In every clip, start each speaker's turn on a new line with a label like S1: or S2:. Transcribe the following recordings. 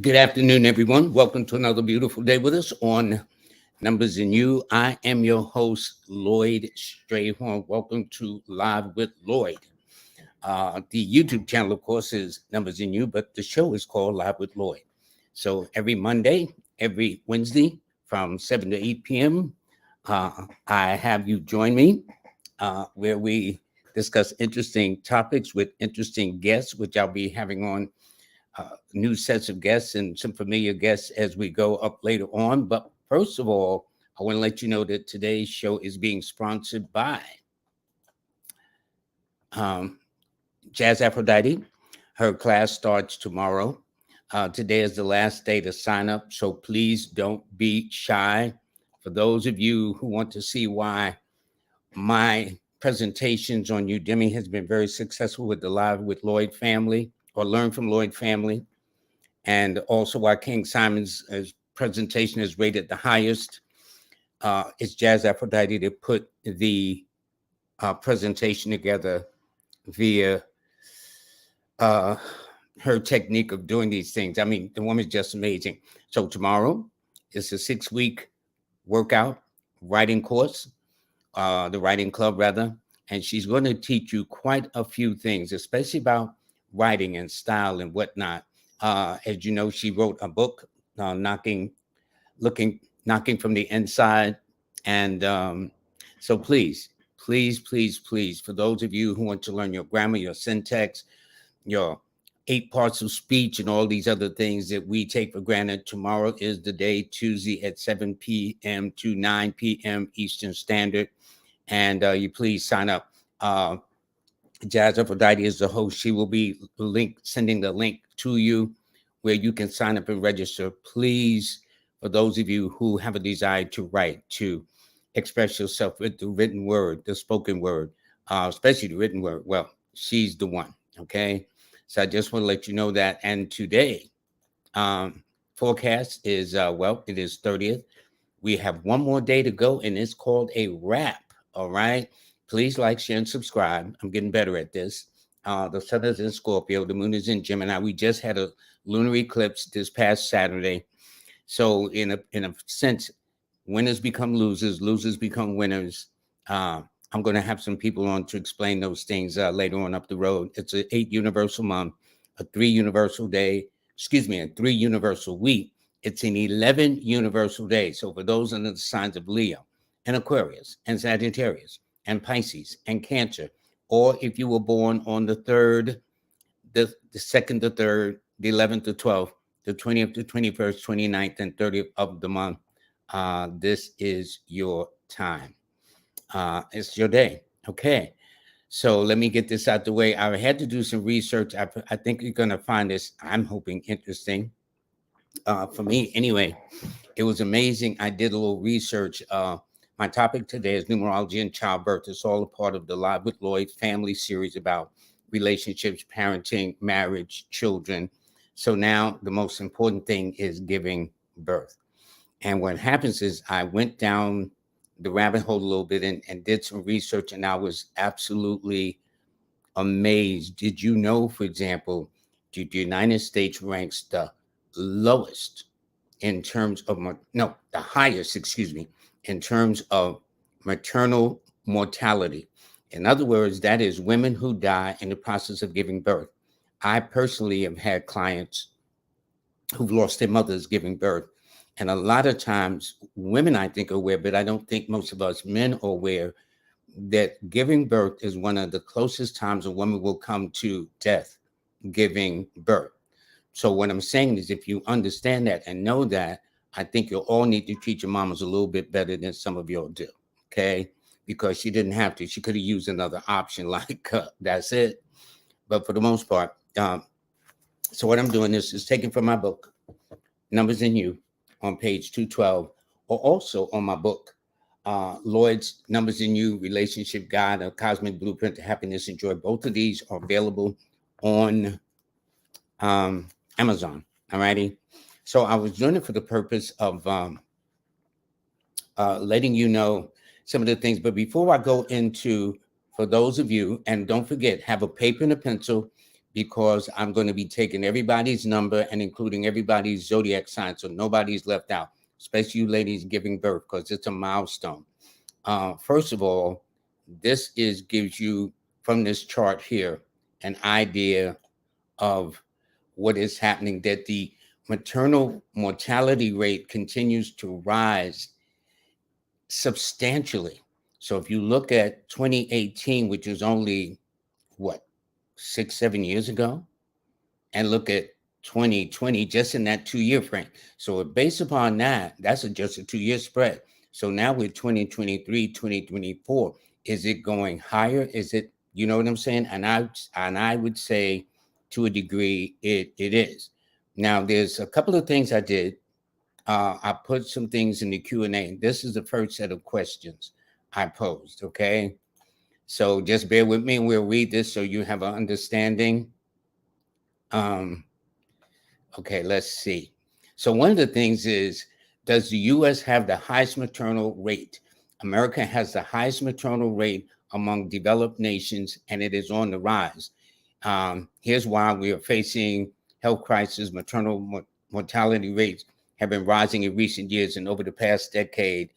S1: Good afternoon, everyone. Welcome to another beautiful day with us on Numbers in You. I am your host, Lloyd Strayhorn. Welcome to Live with Lloyd. The YouTube channel, of course, is Numbers in You, but the show is called Live with Lloyd. So every Monday, every Wednesday from 7 to 8 p.m., I have you join me where we discuss interesting topics with interesting guests, which I'll be having on new sets of guests and some familiar guests as we go up later on. But first of all, I want to let you know that today's show is being sponsored by um, Jazz Aphrodite. Her class starts tomorrow. Today is the last day to sign up, so please don't be shy. For those of you who want to see why my presentations on Udemy has been very successful with the Live with Lloyd family or Learn from Lloyd family, and also why King Simon's presentation is rated the highest. It's Jazz Aphrodite that put the presentation together via her technique of doing these things. I mean, the woman's just amazing. So tomorrow is a 6-week workout writing course, the writing club rather, and she's going to teach you quite a few things, especially about writing and style and whatnot. As you know, she wrote a book, knocking from the inside. And so please, for those of you who want to learn your grammar, your syntax, your 8 parts of speech, and all these other things that we take for granted, tomorrow is the day, Tuesday at 7 p.m. to 9 p.m. Eastern Standard. And you please sign up. Jazz Aphrodite is the host. She will be sending the link to you where you can sign up and register. Please, for those of you who have a desire to write, to express yourself with the written word, the spoken word, especially the written word, well, she's the one, okay? So I just want to let you know that. And today, forecast is, it is 30th. We have one more day to go, and it's called a wrap, all right? Please like, share, and subscribe. I'm getting better at this. The sun is in Scorpio. The moon is in Gemini. We just had a lunar eclipse this past Saturday. So in a sense, winners become losers. Losers become winners. I'm going to have some people on to explain those things later on up the road. It's an 8 universal month, a 3 universal day, a 3 universal week. It's an 11 universal day. So for those under the signs of Leo and Aquarius and Sagittarius and Pisces and Cancer, or if you were born on the 3rd, the 2nd to 3rd, the 11th to 12th, the 20th to 21st, 29th, and 30th of the month, this is your time. It's your day. Okay. So let me get this out the way. I had to do some research. I think you're going to find this, I'm hoping, interesting. For me, anyway, it was amazing. I did a little research. My topic today is numerology and childbirth. It's all a part of the Live with Lloyd family series about relationships, parenting, marriage, children. So now the most important thing is giving birth. And what happens is I went down the rabbit hole a little bit and did some research, and I was absolutely amazed. Did you know, for example, the United States ranks the lowest in terms of, the highest, in terms of maternal mortality? In other words, that is women who die in the process of giving birth. I personally have had clients who've lost their mothers giving birth. And a lot of times, women, I think, are aware, but I don't think most of us men are aware that giving birth is one of the closest times a woman will come to death giving birth. So what I'm saying is, if you understand that and know that, I think you'll all need to treat your mamas a little bit better than some of y'all do, okay? Because she didn't have to. She could have used another option like that's it. But for the most part, so what I'm doing is taking from my book, Numbers in You, on page 212, or also on my book, Lloyd's Numbers in You, Relationship Guide, a Cosmic Blueprint to Happiness and Joy. Both of these are available on Amazon. All righty. So I was doing it for the purpose of letting you know some of the things. But before I go into, for those of you, and don't forget, have a paper and a pencil, because I'm going to be taking everybody's number and including everybody's zodiac sign, so nobody's left out, especially you ladies giving birth, because it's a milestone. First of all, this gives you from this chart here an idea of what is happening, that the maternal mortality rate continues to rise substantially. So if you look at 2018, which is only what, 6, 7 years ago, and look at 2020, just in that 2 year frame. So based upon that, that's just a 2 year spread. So now with 2023, 2024, is it going higher? Is it, you know what I'm saying? And I would say to a degree it is. Now there's a couple of things I did. I put some things in the Q&A. This is the first set of questions I posed, okay? So just bear with me and we'll read this so you have an understanding. Okay, let's see. So one of the things is, does the U.S. have the highest maternal rate? America has the highest maternal rate among developed nations, and it is on the rise. Here's why we are facing health crisis. Maternal mortality rates have been rising in recent years, and over the past decade,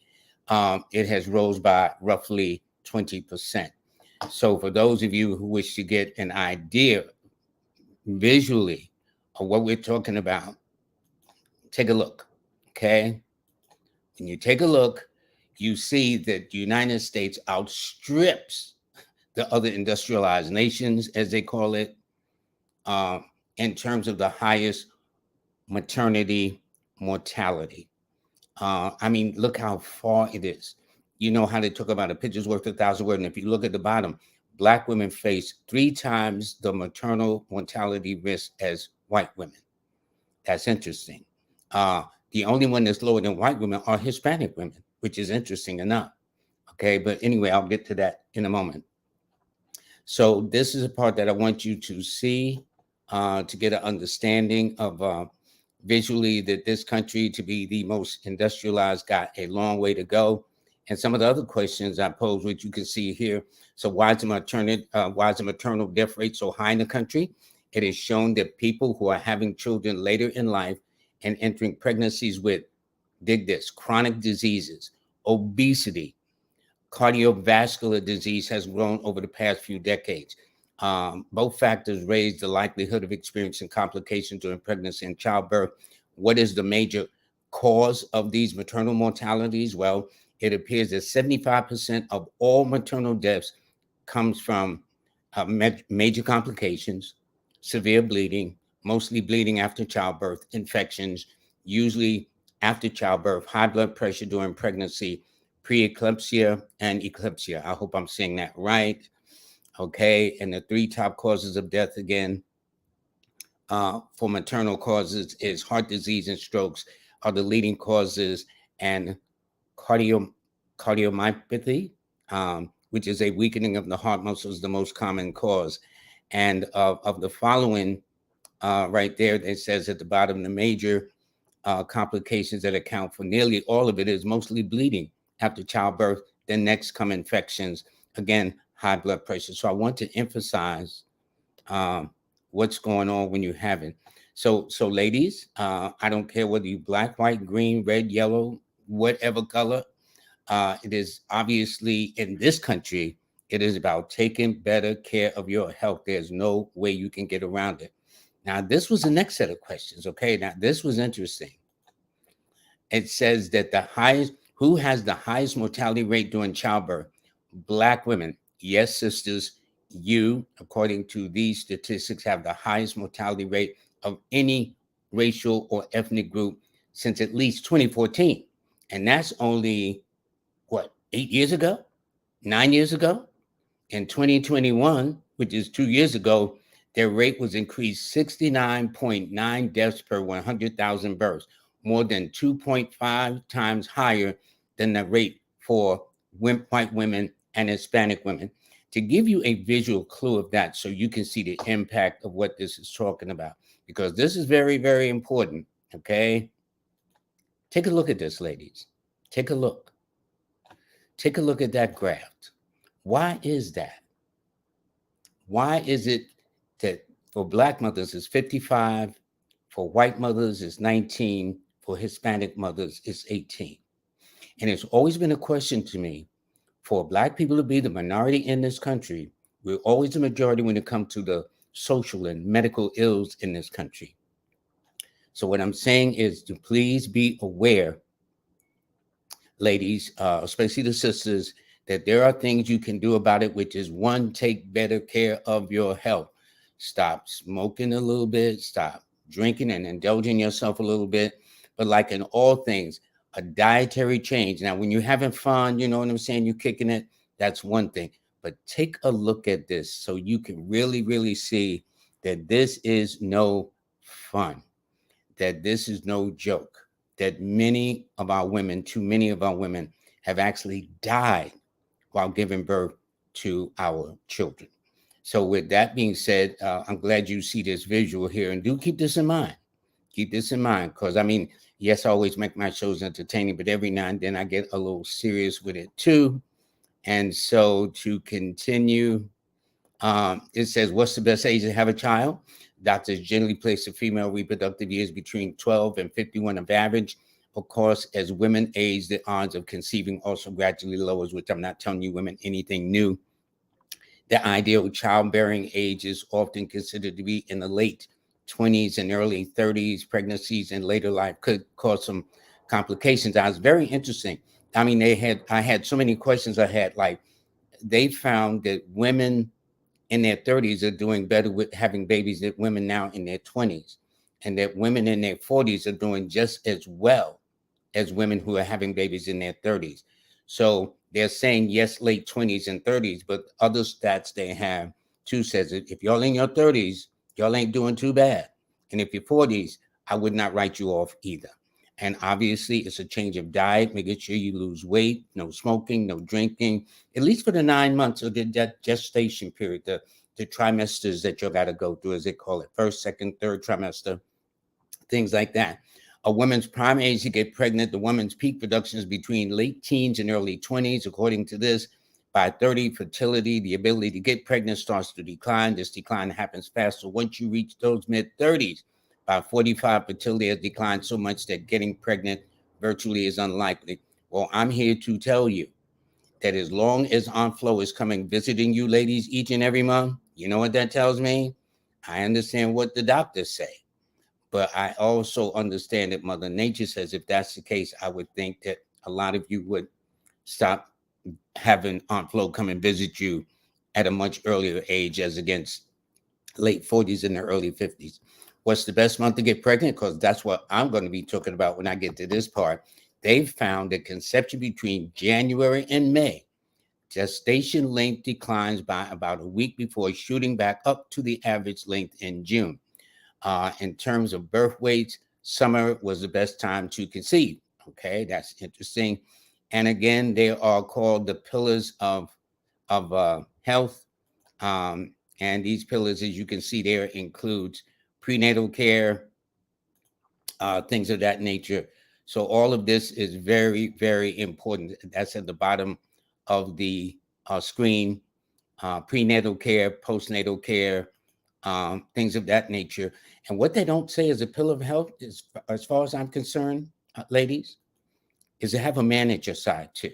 S1: it has rose by roughly 20%. So for those of you who wish to get an idea visually of what we're talking about, take a look, okay? When you take a look, you see that the United States outstrips the other industrialized nations, as they call it, uh, in terms of the highest maternity mortality. I mean, look how far it is. You know how they talk about a picture's worth 1,000 words. And if you look at the bottom, Black women face 3 times the maternal mortality risk as white women. That's interesting. The only one that's lower than white women are Hispanic women, which is interesting enough. Okay, but anyway, I'll get to that in a moment. So this is a part that I want you to see to get an understanding of visually that this country, to be the most industrialized, got a long way to go. And some of the other questions I posed, which you can see here. So why is the maternal death rate so high in the country? It is shown that people who are having children later in life and entering pregnancies with, dig this, chronic diseases, obesity, cardiovascular disease has grown over the past few decades. Both factors raise the likelihood of experiencing complications during pregnancy and childbirth. What is the major cause of these maternal mortalities? Well, it appears that 75% of all maternal deaths comes from major complications, severe bleeding, mostly bleeding after childbirth, infections, usually after childbirth, high blood pressure during pregnancy, preeclampsia and eclampsia. I hope I'm saying that right. Okay, and the 3 top causes of death again for maternal causes is heart disease and strokes are the leading causes, and cardiomyopathy, which is a weakening of the heart muscle, is the most common cause. And of the following right there, it says at the bottom, the major complications that account for nearly all of it is mostly bleeding after childbirth. Then next come infections, again, high blood pressure. So I want to emphasize what's going on when you have it. So ladies, I don't care whether you black, white, green, red, yellow, whatever color. It is obviously in this country, it is about taking better care of your health. There's no way you can get around it. Now, this was the next set of questions. Okay, now this was interesting. It says that who has the highest mortality rate during childbirth? Black women. Yes, sisters, you, according to these statistics, have the highest mortality rate of any racial or ethnic group since at least 2014. And that's only, what, 8 years ago? 9 years ago? In 2021, which is 2 years ago, their rate was increased 69.9 deaths per 100,000 births, more than 2.5 times higher than the rate for white women and Hispanic women. To give you a visual clue of that, so you can see the impact of what this is talking about, because this is very, very important, okay? Take a look at this, ladies. Take a look. Take a look at that graph. Why is that? Why is it that For Black mothers, it's 55. For white mothers, it's 19. For Hispanic mothers, it's 18. And it's always been a question to me, for Black people to be the minority in this country, we're always the majority when it comes to the social and medical ills in this country. So, what I'm saying is to please be aware, ladies, especially the sisters, that there are things you can do about it, which is one, take better care of your health. Stop smoking a little bit, stop drinking and indulging yourself a little bit. But like in all things, a dietary change. Now, when you're having fun, you know what I'm saying, you're kicking it, that's one thing. But take a look at this so you can really, really see that this is no fun, that this is no joke, that many of our women, too many of our women, have actually died while giving birth to our children. So, with that being said, I'm glad you see this visual here, and do keep this in mind. Keep this in mind, because I mean, yes, I always make my shows entertaining, but every now and then I get a little serious with it too. And so, to continue, it says, what's the best age to have a child? Doctors generally place the female reproductive years between 12 and 51 of average. Of course, as women age, the odds of conceiving also gradually lowers, which I'm not telling you women anything new. The ideal childbearing age is often considered to be in the late 20s and early 30s. Pregnancies in later life could cause some complications. I was very interesting. I mean, I had so many questions. I had like, they found that women in their 30s are doing better with having babies than women now in their 20s, and that women in their 40s are doing just as well as women who are having babies in their 30s. So they're saying yes, late 20s and 30s, but other stats they have too says that if y'all in your 30s, y'all ain't doing too bad. And if you're 40s, I would not write you off either. And obviously, it's a change of diet, making sure you lose weight, no smoking, no drinking, at least for the 9 months of the gestation period, the trimesters that you got to go through, as they call it, first, second, third trimester, things like that. A woman's prime age to get pregnant, the woman's peak production is between late teens and early 20s. According to this, by 30, fertility, the ability to get pregnant starts to decline. This decline happens faster once you reach those mid 30s. By 45, fertility has declined so much that getting pregnant virtually is unlikely. Well, I'm here to tell you that as long as Aunt Flo is coming visiting you ladies each and every month, you know what that tells me? I understand what the doctors say. But I also understand that Mother Nature says if that's the case, I would think that a lot of you would stop having Aunt Flo come and visit you at a much earlier age, as against late 40s and the early 50s. What's the best month to get pregnant? Because that's what I'm going to be talking about when I get to this part. They've found that conception between January and May, gestation length declines by about a week before shooting back up to the average length in June. In terms of birth weights, summer was the best time to conceive. Okay, that's interesting. And again, they are called the pillars of health. And these pillars, as you can see there, includes prenatal care, things of that nature. So all of this is very, very important. That's at the bottom of the screen. Prenatal care, postnatal care, things of that nature. And what they don't say as a pillar of health is, as far as I'm concerned, ladies, is to have a man at your side too.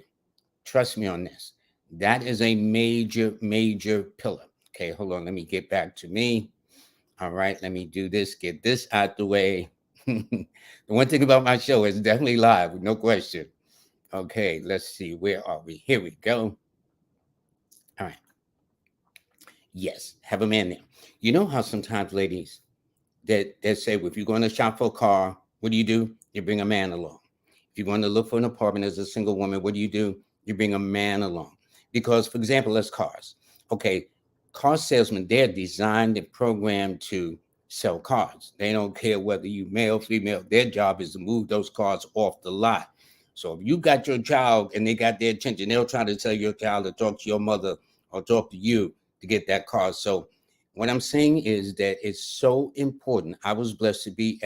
S1: Trust me on this. That is a major, major pillar. Okay, hold on. Let me get back to me. All right, let me do this, get this out the way. The one thing about my show is definitely live, no question. Okay, let's see. Where are we? Here we go. All right. Yes, have a man there. You know how sometimes, ladies, that say, well, if you're going to shop for a car, what do? You bring a man along. If you're going to look for an apartment as a single woman, what do? You bring a man along. Because, for example, let's cars. Okay, car salesmen, they're designed and programmed to sell cars. They don't care whether you male, female. Their job is to move those cars off the lot. So if you got your child and they got their attention, they'll try to tell your child to talk to your mother or talk to you to get that car. So what I'm saying is that it's so important. I was blessed to be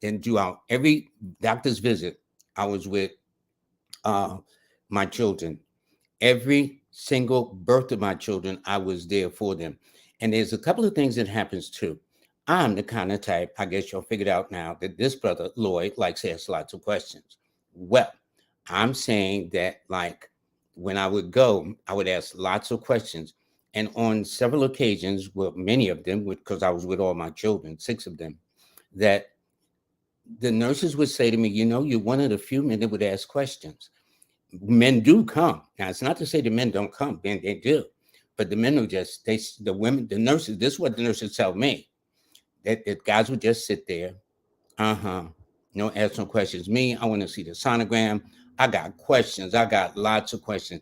S1: and throughout every doctor's visit, I was with my children. Every single birth of my children, I was there for them. And there's a couple of things that happens too. I'm the kind of type, I guess you'll figure it out now, that this brother Lloyd likes to ask lots of questions. Well, I'm saying that like when I would go, I would ask lots of questions. And on several occasions, well, many of them, because I was with all my children, 6 of them, that the nurses would say to me, you're one of the few men that would ask questions. Men do come. Now, it's not to say the men don't come, they do. But the men will just, the women, the nurses, this is what the nurses tell me, that guys would just sit there. Uh-huh. Ask no questions. Me, I want to see the sonogram. I got questions. I got lots of questions.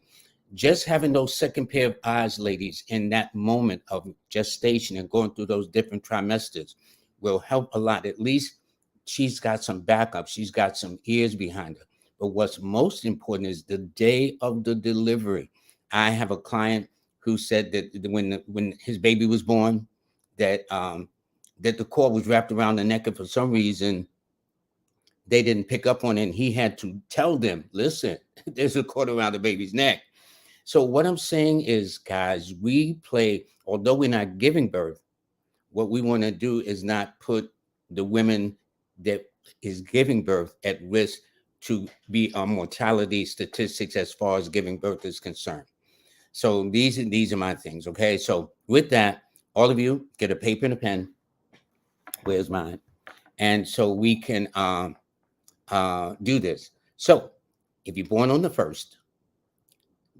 S1: Just having those second pair of eyes, ladies, in that moment of gestation and going through those different trimesters will help a lot. At least she's got some backup. She's got some ears behind her. But what's most important is the day of the delivery. I have a client who said that when his baby was born, that that the cord was wrapped around the neck, and for some reason they didn't pick up on it. And he had to tell them, "Listen, there's a cord around the baby's neck." So what I'm saying is, guys, we play. Although we're not giving birth, what we want to do is not put the women that is giving birth at risk to be on mortality statistics as far as giving birth is concerned. So these are my things. Okay. So with that, all of you get a paper and a pen. Where's mine? And so we can do this. So if you're born on the 1st,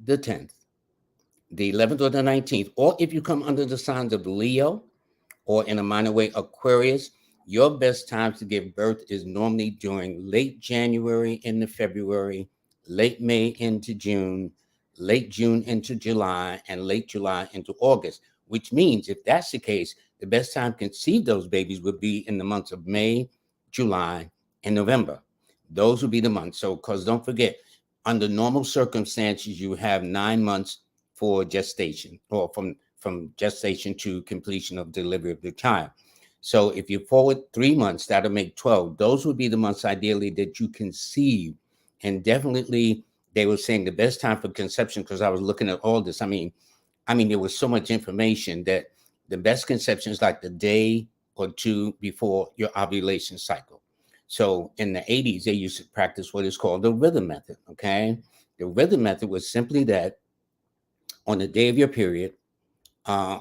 S1: the 10th, the 11th, or the 19th, or if you come under the signs of Leo, or in a minor way, Aquarius, your best times to give birth is normally during late January into February, late May into June, late June into July, and late July into August, which means if that's the case, the best time to conceive those babies would be in the months of May, July, and November. Those would be the months. So, because don't forget, under normal circumstances, you have 9 months for gestation, or from gestation to completion of delivery of the child. So if you forward 3 months, that'll make 12. Those would be the months ideally that you conceive. And definitely they were saying the best time for conception, because I was looking at all this. I mean, there was so much information that the best conception is like the day or two before your ovulation cycle. So in the 80s, they used to practice what is called the rhythm method. Okay. The rhythm method was simply that on the day of your period,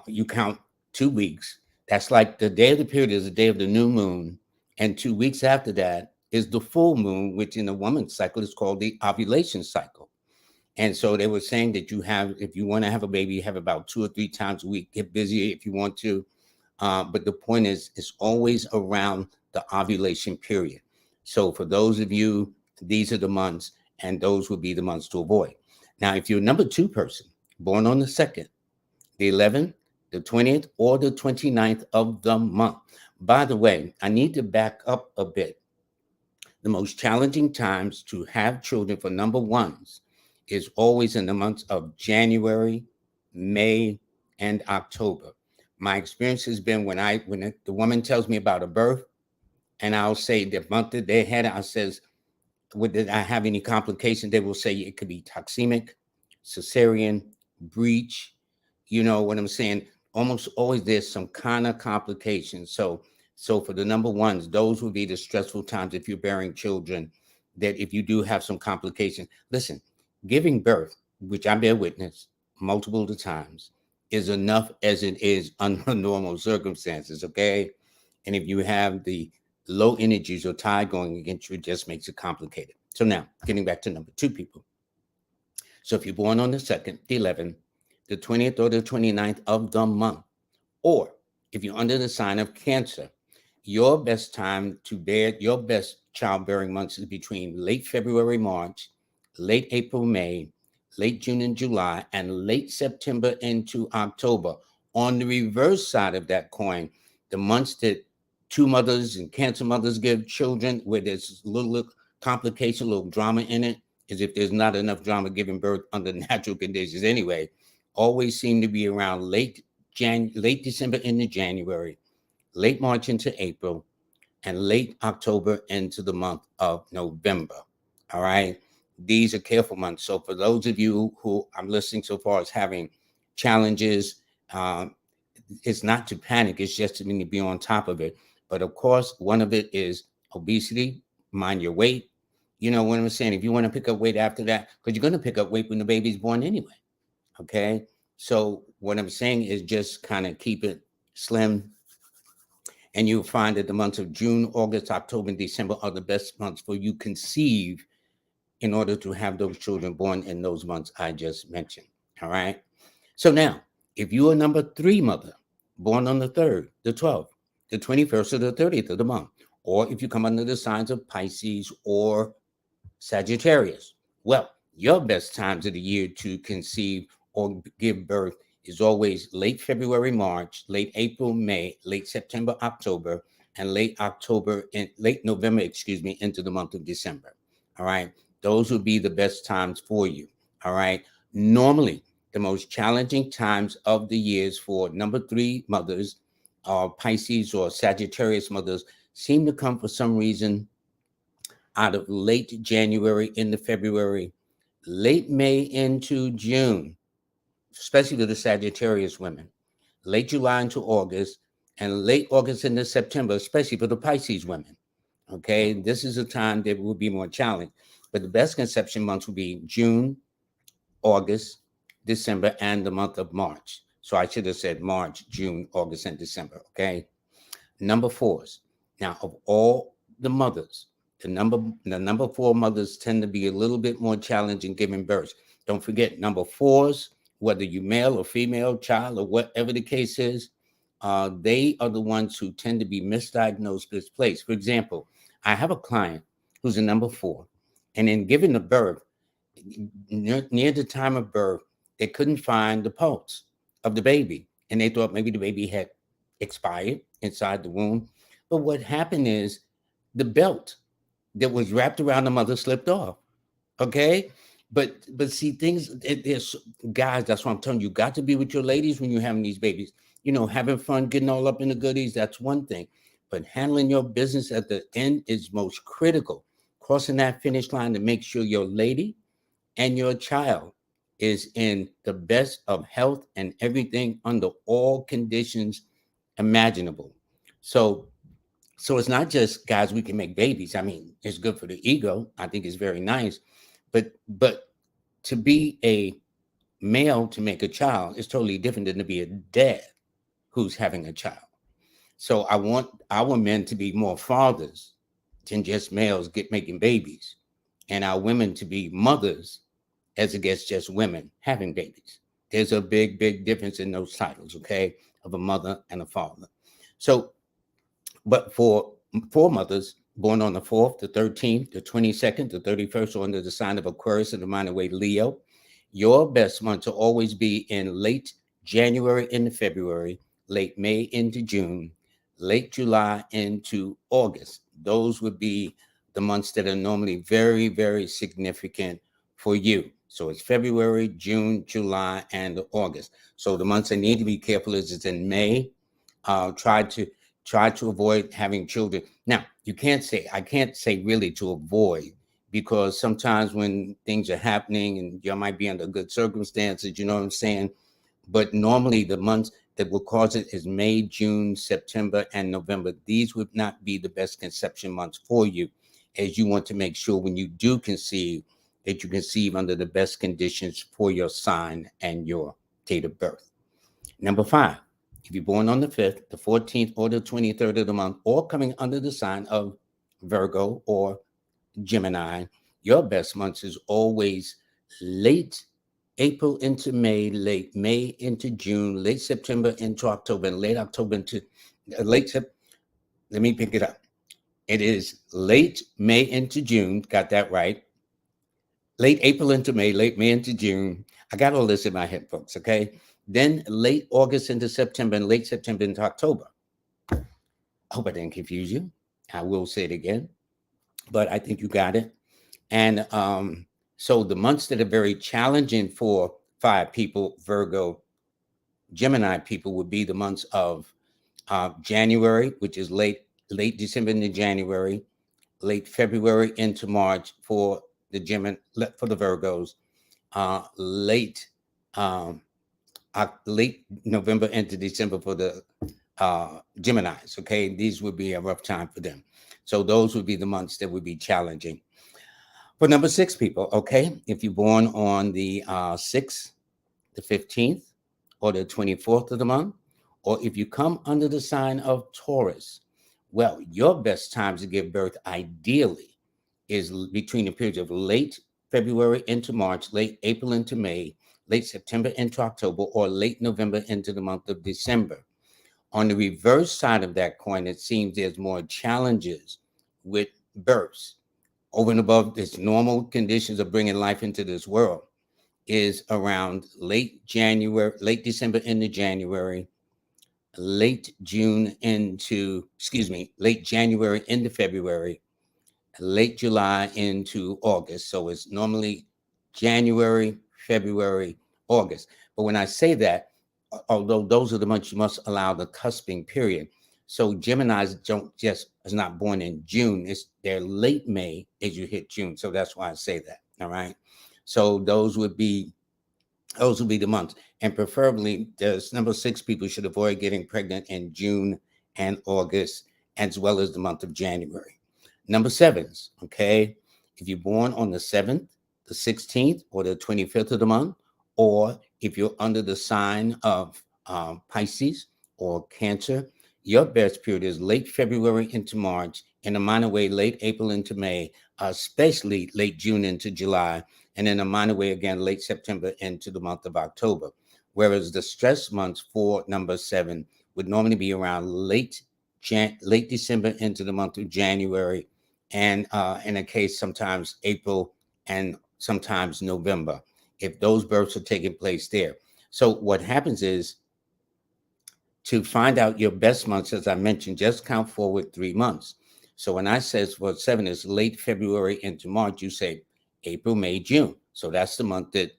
S1: you count 2 weeks. That's like the day of the period is the day of the new moon. And 2 weeks after that is the full moon, which in the woman's cycle is called the ovulation cycle. And so they were saying that if you want to have a baby, you have about 2 or 3 times a week. Get busy if you want to. But the point is, it's always around the ovulation period. So for those of you, these are the months, and those would be the months to avoid. Now, if you're a number 2 person, born on the 2nd, the 11th, the 20th, or the 29th of the month. By the way, I need to back up a bit. The most challenging times to have children for number ones is always in the months of January, May, and October. My experience has been when the woman tells me about a birth, and I'll say the month that they had, I says, did I have any complications? They will say it could be toxemic, cesarean, breech. You know what I'm saying? Almost always there's some kind of complication. So for the number ones, those would be the stressful times if you're bearing children, that if you do have some complications. Listen, giving birth, which I bear witness multiple times, is enough as it is under normal circumstances, okay? And if you have the low energies or tide going against you, it just makes it complicated. So now, getting back to number 2 people. So if you're born on the 2nd, the 11th, the 20th, or the 29th of the month, or if you're under the sign of Cancer, your best time to bear, your best childbearing months is between late February, March, late April, May, late June and July, and late September into October. On the reverse side of that coin, the months that 2 mothers and Cancer mothers give children, where there's a little complication, a little drama in it, is if there's not enough drama giving birth under natural conditions anyway, always seem to be around late December into January, late March into April, and late October into the month of November. All right. These are careful months. So for those of you who I'm listening so far as having challenges, it's not to panic, it's just to be on top of it. But of course, one of it is obesity, mind your weight. You know what I'm saying? If you want to pick up weight after that, because you're going to pick up weight when the baby's born anyway. Okay. So what I'm saying is just kind of keep it slim. And you'll find that the months of June, August, October, and December are the best months for you conceive in order to have those children born in those months I just mentioned. All right. So now, if you're a number 3 mother, born on the 3rd, the 12th, the 21st, or the 30th of the month, or if you come under the signs of Pisces or Sagittarius, well, your best times of the year to conceive or give birth is always late February, March, late April, May, late September, October, and late October and late November, into the month of December. All right. Those would be the best times for you. All right. Normally, the most challenging times of the years for number 3 mothers, Pisces or Sagittarius mothers, seem to come for some reason out of late January into February, late May into June, especially with the Sagittarius women, late July into August, and late August into September, especially for the Pisces women. Okay, this is a time that will be more challenging. But the best conception months will be June, August, December, and the month of March. So I should have said March, June, August, and December. Okay. Number 4s. Now, of all the mothers, the number 4 mothers tend to be a little bit more challenging giving birth. Don't forget, number 4s, whether you male or female, child, or whatever the case is, they are the ones who tend to be misdiagnosed, misplaced. For example, I have a client who's a number 4, and in giving the birth, near the time of birth, they couldn't find the pulse of the baby, and they thought maybe the baby had expired inside the womb. But what happened is the belt that was wrapped around the mother slipped off. Okay. But see, things there's guys, that's what I'm telling you. Got to be with your ladies when you're having these babies. Having fun, getting all up in the goodies, that's one thing. But handling your business at the end is most critical. Crossing that finish line to make sure your lady and your child is in the best of health and everything under all conditions imaginable. So it's not just guys, we can make babies. I mean, it's good for the ego. I think it's very nice. But to be a male to make a child is totally different than to be a dad who's having a child. So I want our men to be more fathers than just males making babies, and our women to be mothers as against just women having babies. There's a big, big difference in those titles, okay, of a mother and a father. So, but for 4 mothers born on the 4th, the 13th, the 22nd, the 31st, or under the sign of Aquarius and the minor way Leo, your best month to always be in late January into February, late May into June, late July into August. Those would be the months that are normally very, very significant for you. So it's February, June, July, and August. So the months I need to be careful is it's in May. Try to avoid having children. Now, I can't say really to avoid, because sometimes when things are happening and you might be under good circumstances, you know what I'm saying? But normally the months that will cause it is May, June, September, and November. These would not be the best conception months for you, as you want to make sure when you do conceive that you conceive under the best conditions for your sign and your date of birth. Number 5, if you're born on the 5th, the 14th, or the 23rd of the month, or coming under the sign of Virgo or Gemini, your best months is always late April into May, late May into June, late September into October, and late October into late Sep. Let me pick it up. It is late May into June. Got that right. Late April into May, late May into June. I got all this in my head, folks. Okay. Then late August into September, and late September into October. I hope I didn't confuse you. I will say it again, but I think you got it. And so the months that are very challenging for 5 people, Virgo, Gemini people, would be the months of January, which is late December into January, late February into March for the Virgos, late late November into December for the Geminis. Okay, these would be a rough time for them. So those would be the months that would be challenging for number six people. Okay, if you're born on the 6th, the 15th, or the 24th of the month, or if you come under the sign of Taurus, well, your best times to give birth ideally is between the periods of late February into March, late April into May, late September into October, or late November into the month of December. On the reverse side of that coin, it seems there's more challenges with births over and above this normal conditions of bringing life into this world is around late January, late December into January, late June into, excuse me, late January into February, late July into August. So it's normally January, February, August. But when I say that, although those are the months you must allow the cusping period. So Geminis don't just is not born in June. It's they're late May as you hit June. So that's why I say that. All right. So those would be the months. And preferably, there's number six people should avoid getting pregnant in June and August, as well as the month of January. Number sevens, okay? If you're born on the 7th, the 16th, or the 25th of the month, or if you're under the sign of Pisces or Cancer, your best period is late February into March, in a minor way, late April into May, especially late June into July, and in a minor way again late September into the month of October. Whereas the stress months for number seven would normally be around late December into the month of January, and in a case sometimes April and sometimes November, if those births are taking place there. So what happens is to find out your best months, as I mentioned, just count forward 3 months. So when I says for seven is late February into March, you say April, May, June. So that's the month that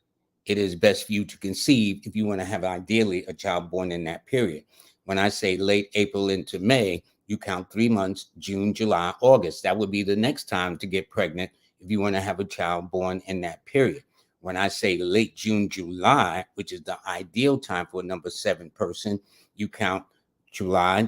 S1: it is best for you to conceive if you want to have ideally a child born in that period. When I say late April into May, you count 3 months, June, July, August. That would be the next time to get pregnant if you want to have a child born in that period. When I say late June, July, which is the ideal time for a number seven person, you count July,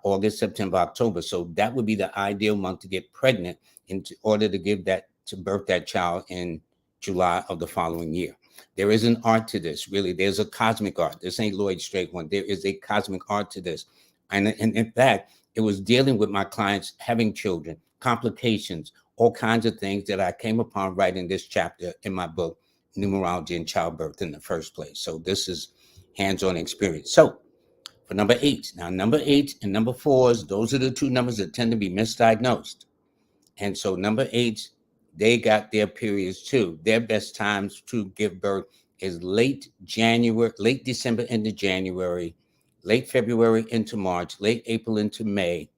S1: August, September, October. So that would be the ideal month to get pregnant in order to give that to birth that child in July of the following year. There is an art to this, really. There's a cosmic art. This ain't Lloyd Strayhorn. There is a cosmic art to this. And in fact, it was dealing with my clients having children, complications, all kinds of things that I came upon writing this chapter in my book, Numerology and Childbirth, in the first place. So this is hands-on experience. So for number eight, now number eight and number fours, those are the two numbers that tend to be misdiagnosed. And so number eight, they got their periods too. Their best times to give birth is late January, late December into January, late February into March, late April into May,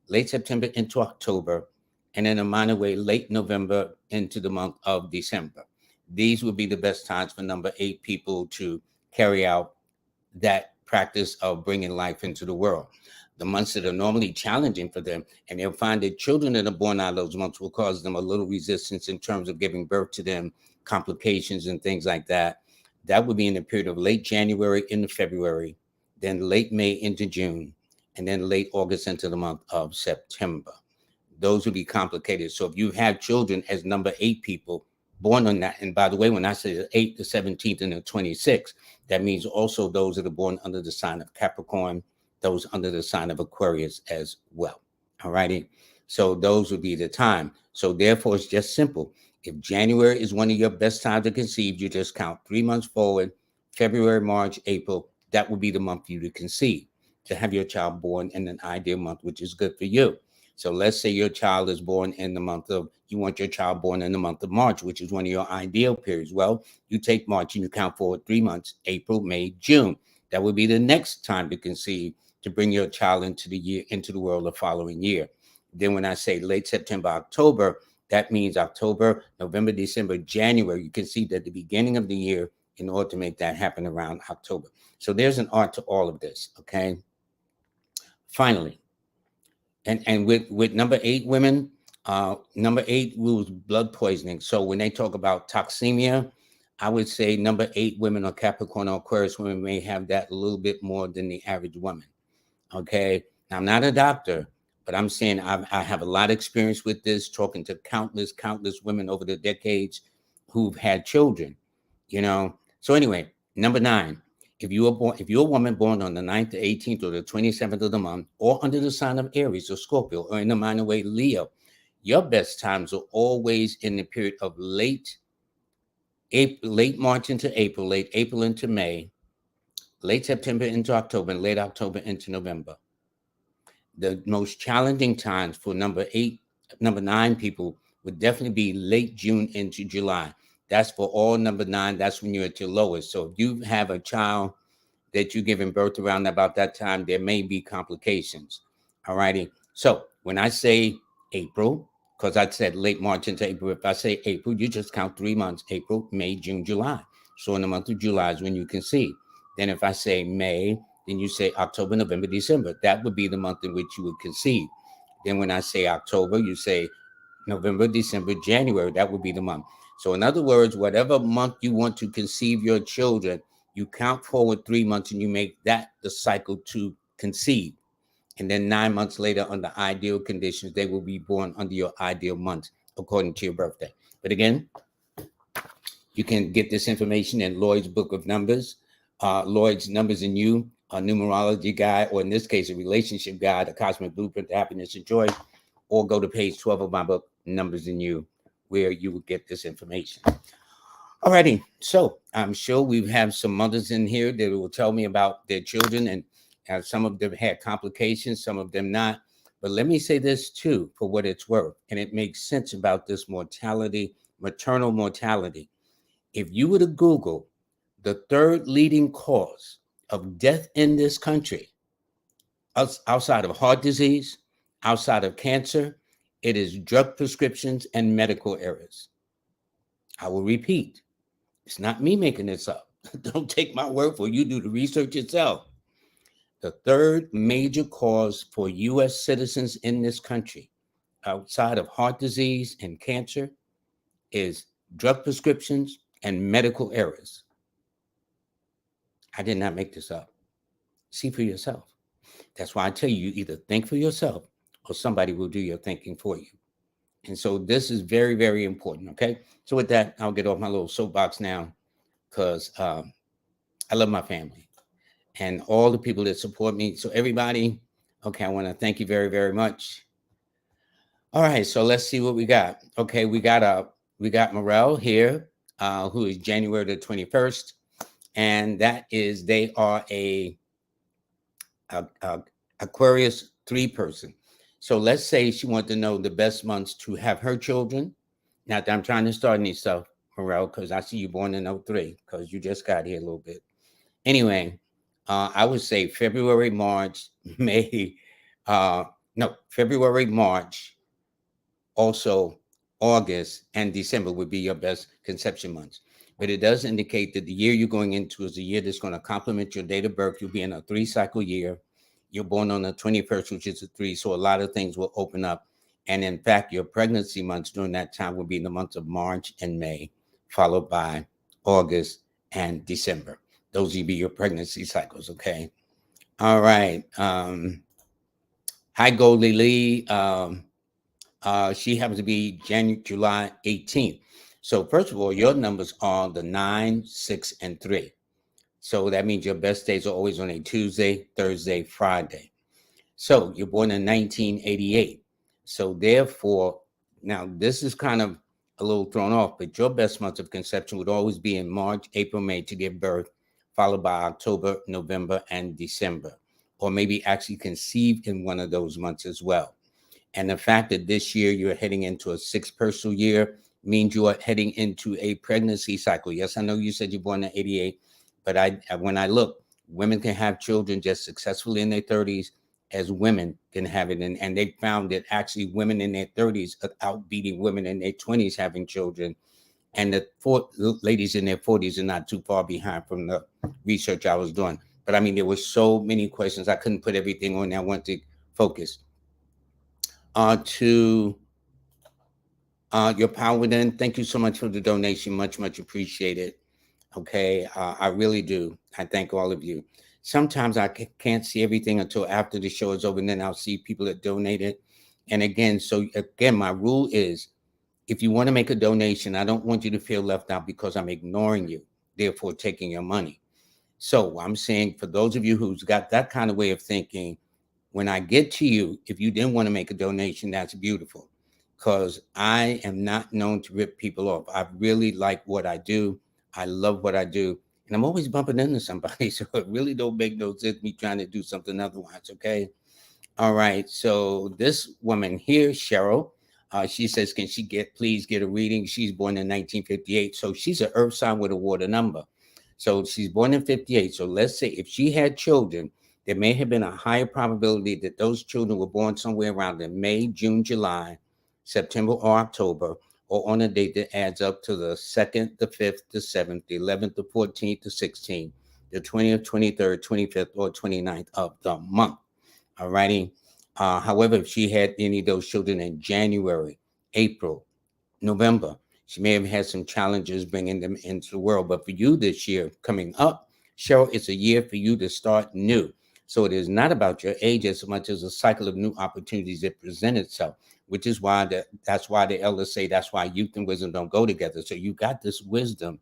S1: late September into October, and in a minor way, late November into the month of December. These would be the best times for number eight people to carry out that practice of bringing life into the world. The months that are normally challenging for them, and they'll find that children that are born out of those months will cause them a little resistance in terms of giving birth to them, complications and things like that. That would be in the period of late January into February, then late May into June, and then late August into the month of September. Those would be complicated. So if you have children as number eight people born on that, and by the way, when I say the 8th, the 17th, and the 26th, that means also those that are born under the sign of Capricorn, those under the sign of Aquarius as well. All righty. So those would be the time. So therefore, it's just simple. If January is one of your best times to conceive, you just count 3 months forward, February, March, April. That would be the month for you to conceive, to have your child born in an ideal month, which is good for you. So let's say your child is born in the month of, you want your child born in the month of March, which is one of your ideal periods. Well, you take March and you count forward 3 months, April, May, June. That would be the next time to conceive, to bring your child into the year, into the world the following year. Then when I say late September, October, that means October, November, December, January. You can see that the beginning of the year in order to make that happen around October. So there's an art to all of this, okay? Finally, and with number eight women, number eight rules blood poisoning. So when they talk about toxemia, I would say number 8 women or Capricorn or Aquarius women may have that a little bit more than the average woman. Okay. Now, I'm not a doctor, but I'm saying I have a lot of experience with this, talking to countless women over the decades who've had children, you know. So anyway, number 9, if you're a woman born on the 9th, the 18th, or the 27th of the month, or under the sign of Aries or Scorpio, or in the minor way Leo, your best times are always in the period of late March into April, late April into May, late September into October, and late October into November. The most challenging times for number 9 people would definitely be late June into July. That's for all number 9. That's when you're at your lowest. So if you have a child that you're giving birth around about that time, there may be complications. All righty. So when I say April, because I said late March into April, if I say April, you just count 3 months: April, May, June, July. So in the month of July is when you conceive. Then if I say May, then you say October, November, December. That would be the month in which you would conceive. Then when I say October, you say November, December, January. That would be the month. So in other words, whatever month you want to conceive your children, you count forward 3 months and you make that the cycle to conceive. And then 9 months later, under ideal conditions, they will be born under your ideal month according to your birthday. But again, you can get this information in Lloyd's Book of Numbers, Lloyd's Numbers and You, a numerology guide, or in this case, a relationship guide, a cosmic blueprint to happiness and joy, or go to page 12 of my book, Numbers and You, where you will get this information. Alrighty, so I'm sure we have some mothers in here that will tell me about their children, and some of them had complications, some of them not. But let me say this too, for what it's worth, and it makes sense about this mortality, maternal mortality. If you were to Google the 3rd leading cause of death in this country, outside of heart disease, outside of cancer, it is drug prescriptions and medical errors. I will repeat, it's not me making this up. Don't take my word for it. You do the research yourself. The 3rd major cause for U.S. citizens in this country, outside of heart disease and cancer, is drug prescriptions and medical errors. I did not make this up. See for yourself. That's why I tell you, you either think for yourself or somebody will do your thinking for you. And so this is very, very important. Okay. So with that, I'll get off my little soapbox now, because I love my family and all the people that support me. So everybody, okay, I want to thank you very, very much. All right, so let's see what we got. Okay, we got Morel here, who is January the 21st, and they are a Aquarius 3 person. So let's say she wanted to know the best months to have her children. Not that I'm trying to start any stuff, Morel, because I see you born in 03, because you just got here a little bit. Anyway, I would say February, March, May, February, March, also August and December would be your best conception months. But it does indicate that the year you're going into is a year that's going to complement your date of birth. You'll be in a 3-cycle year. You're born on the 21st, which is a 3. So a lot of things will open up. And in fact, your pregnancy months during that time will be in the months of March and May, followed by August and December. Those will be your pregnancy cycles. Okay. All right. Hi, Goldie Lee. She happens to be July 18th. So first of all, your numbers are the 9, 6, and 3. So that means your best days are always on a Tuesday, Thursday, Friday. So you're born in 1988. So therefore, now this is kind of a little thrown off, but your best months of conception would always be in March, April, May to give birth, followed by October, November, and December, or maybe actually conceived in one of those months as well. And the fact that this year you're heading into a 6 personal year means you are heading into a pregnancy cycle. Yes, I know you said you're born in 88, but when I look, women can have children just successfully in their 30s as women can have it. And they found that actually women in their 30s are outbeating women in their 20s having children. And the ladies in their 40s are not too far behind from the research I was doing. But I mean, there were so many questions. I couldn't put everything on there. I wanted to focus. To your power within. Thank you so much for the donation. Much, much appreciated. Okay, I really do. I thank all of you. Sometimes I can't see everything until after the show is over, and then I'll see people that donated. And again, so again, my rule is if you want to make a donation, I don't want you to feel left out because I'm ignoring you, therefore taking your money. So I'm saying for those of you who's got that kind of way of thinking, when I get to you, if you didn't want to make a donation, that's beautiful. Because I am not known to rip people off. I really like what I do. I love what I do. And I'm always bumping into somebody. So it really don't make no sense me trying to do something otherwise. Okay. All right. So this woman here, Cheryl, she says, can she please get a reading? She's born in 1958. So she's an earth sign with a water number. So she's born in 58. So let's say if she had children, there may have been a higher probability that those children were born somewhere around in May, June, July, September, or October, or on a date that adds up to the 2nd, the 5th, the 7th, the 11th, the 14th, the 16th, the 20th, 23rd, 25th, or 29th of the month. All righty. However, if she had any of those children in January, April, November, she may have had some challenges bringing them into the world. But for you this year coming up, Cheryl, it's a year for you to start new. So it is not about your age as much as a cycle of new opportunities that present itself, which is why that's why the elders say that's why youth and wisdom don't go together. So you got this wisdom,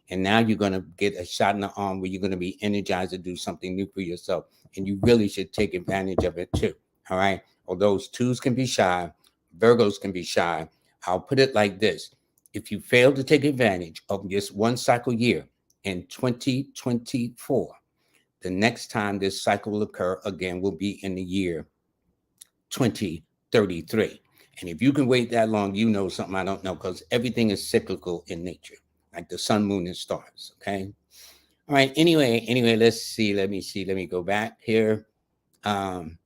S1: and now you're going to get a shot in the arm where you're going to be energized to do something new for yourself. And you really should take advantage of it too. All right. Although twos can be shy, Virgos can be shy. I'll put it like this. If you fail to take advantage of this one cycle year in 2024, the next time this cycle will occur again will be in the year 2033. And if you can wait that long, you know something I don't know because everything is cyclical in nature, like the sun, moon, and stars. Okay. All right. Anyway, let's see. Let me see. Let me go back here. Um,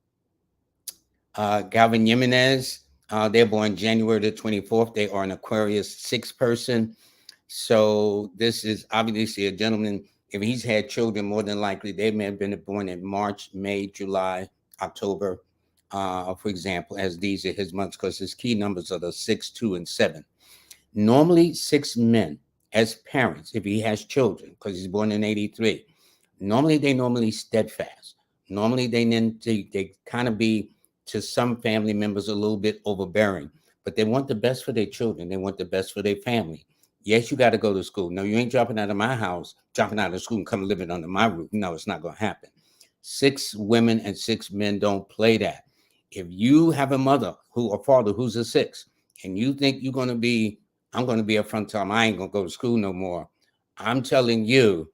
S1: Galvin Jimenez, they're born January the 24th. They are an Aquarius 6 person. So this is obviously a gentleman. If he's had children, more than likely they may have been born in March, May, July, October, for example, as these are his months, because his key numbers are the 6, 2, and 7. Normally, 6 men as parents, if he has children, because he's born in 83, normally steadfast. Normally they kind of be to some family members a little bit overbearing, but they want the best for their children. They want the best for their family. Yes, you got to go to school. No, you ain't dropping out of my house, dropping out of school and come living under my roof. No, it's not going to happen. 6 women and 6 men don't play that. If you have a mother who or father who's a 6, and you think I'm going to be up front time, I ain't going to go to school no more. I'm telling you,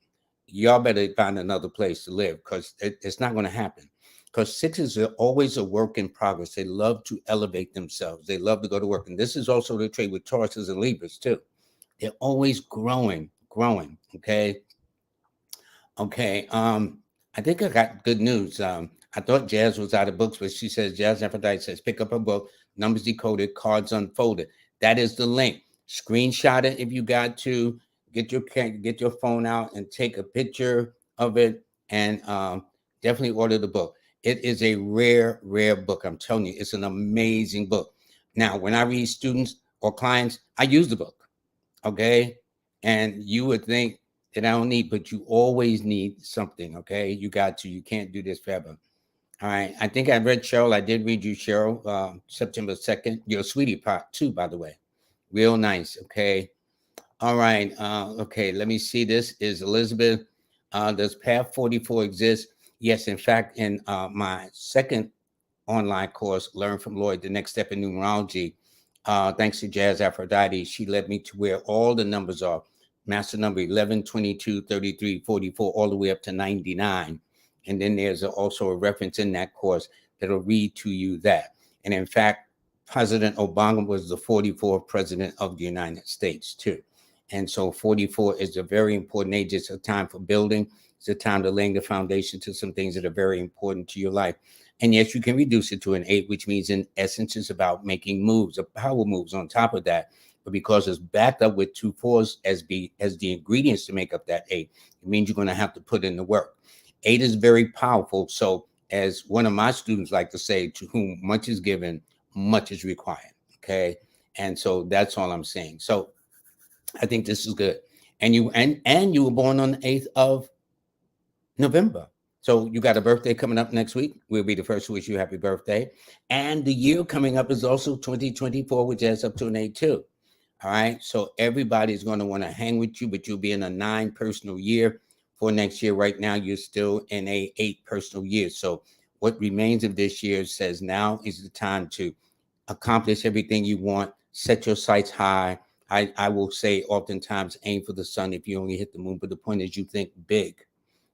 S1: y'all better find another place to live because it's not going to happen. Because 6s are always a work in progress. They love to elevate themselves. They love to go to work. And this is also the trait with Tauruses and Libras too. They're always growing. Okay. Okay. I think I got good news. I thought Jazz was out of books, but she says Jazz Aphrodite says pick up a book, numbers decoded, cards unfolded. That is the link. Screenshot it if you got to. Get your phone out and take a picture of it, and definitely order the book. It is a rare book. I'm telling you, it's an amazing book. Now, when I read students or clients, I use the book. Okay, and you would think that I don't need, but you always need something. Okay, you got to. You can't do this forever. All right. I think I read Cheryl. I did read you, Cheryl. September 2nd. You're a sweetie pot too, by the way. Real nice. Okay. All right. Okay. Let me see. This is Elizabeth. Does Path 44 exist? Yes. In fact, in my second online course, Learn from Lloyd, the next step in numerology, thanks to Jazz Aphrodite, she led me to where all the numbers are. Master number 11, 22, 33, 44, all the way up to 99. And then there's also a reference in that course that'll read to you that. And in fact, President Obama was the 44th president of the United States, too. And so 44 is a very important age. It's a time for building. It's a time to laying the foundation to some things that are very important to your life. And yes, you can reduce it to an 8, which means in essence it's about making moves, power moves on top of that. But because it's backed up with 2 4s as the ingredients to make up that 8, it means you're going to have to put in the work. 8 is very powerful. So as one of my students like to say, to whom much is given, much is required. Okay. And so that's all I'm saying. So I think this is good. And you were born on the 8th of November. So you got a birthday coming up next week. We'll be the first to wish you happy birthday. And the year coming up is also 2024, which adds up to an 8 too. All right. So everybody's going to want to hang with you, but you'll be in a 9 personal year for next year. Right now, you're still in a 8 personal year. So what remains of this year says now is the time to accomplish everything you want, set your sights high. I will say oftentimes aim for the sun if you only hit the moon, but the point is you think big,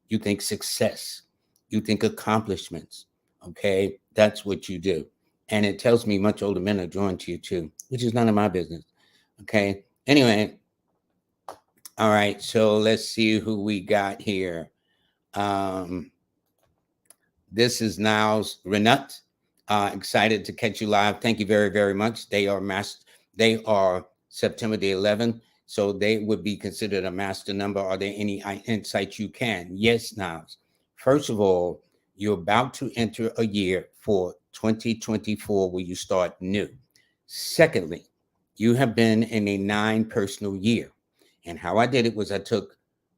S1: you think success, you think accomplishments. Okay, that's what you do. And it tells me much older men are drawn to you too, which is none of my business. Okay, anyway, all right, so let's see who we got here. um This is Niles Renut. Excited to catch you live. Thank you very, very much. They are September the 11th, so they would be considered a master number. Are there any insights you can? Yes, Niles. First of all, you're about to enter a year for 2024 where you start new. Secondly, you have been in a 9 personal year. And how I did it was I took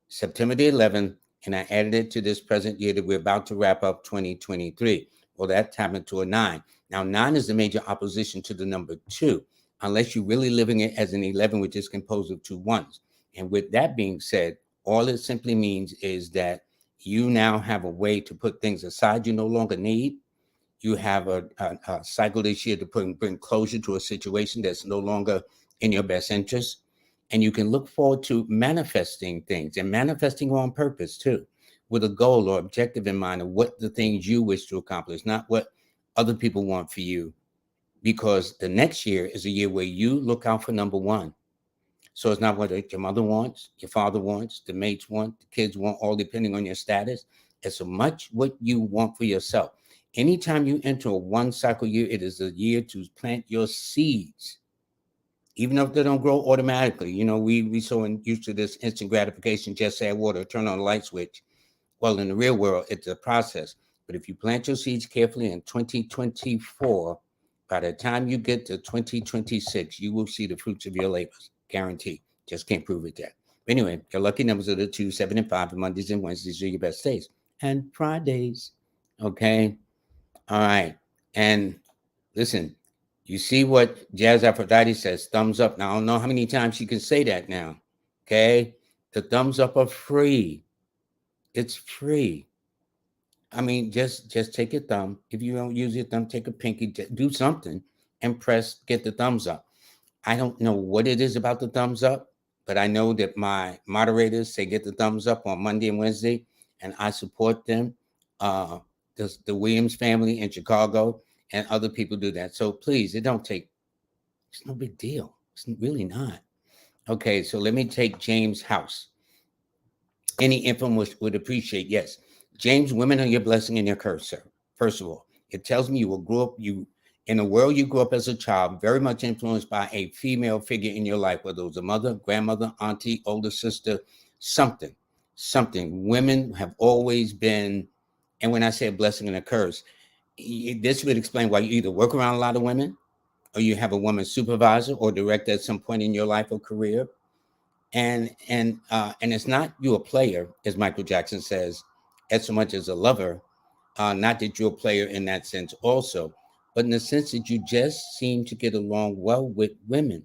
S1: September the 11th and I added it to this present year that we're about to wrap up 2023. Well, that happened to a 9. Now, 9 is the major opposition to the number 2, unless you're really living it as an 11, which is composed of 2 ones. And with that being said, all it simply means is that you now have a way to put things aside you no longer need. You have a cycle this year to bring closure to a situation that's no longer in your best interest. And you can look forward to manifesting things and manifesting on purpose too, with a goal or objective in mind of what the things you wish to accomplish, not what other people want for you. Because the next year is a year where you look out for number one. So it's not what your mother wants, your father wants, the mates want, the kids want, all depending on your status. It's so much what you want for yourself. Anytime you enter a 1 cycle year, it is a year to plant your seeds, even if they don't grow automatically. You know, we so used to this instant gratification, just add water, turn on a light switch. Well, in the real world, it's a process. But if you plant your seeds carefully in 2024, by the time you get to 2026, you will see the fruits of your labors. Guaranteed. Just can't prove it yet. But anyway, your lucky numbers are the 2, 7, and 5. And Mondays and Wednesdays are your best days. And Fridays. Okay. All right. And listen, you see what Jazz Aphrodite says, thumbs up. Now, I don't know how many times she can say that now. Okay. The thumbs up are free. It's free. I mean, just take your thumb. If you don't use your thumb, take a pinky, do something and get the thumbs up. I don't know what it is about the thumbs up, but I know that my moderators say get the thumbs up on Monday and Wednesday, and I support them. The Williams family in Chicago and other people do that. So please, it's no big deal. It's really not. Okay, so let me take James House. Any info would appreciate. Yes. James, women are your blessing and your curse, sir. First of all, it tells me you will grow up, in a world you grew up as a child, very much influenced by a female figure in your life, whether it was a mother, grandmother, auntie, older sister, something. Women have always been, and when I say a blessing and a curse, this would explain why you either work around a lot of women, or you have a woman supervisor or director at some point in your life or career. And it's not you a player, as Michael Jackson says, as so much as a lover. Not that you're a player in that sense also, but in the sense that you just seem to get along well with women.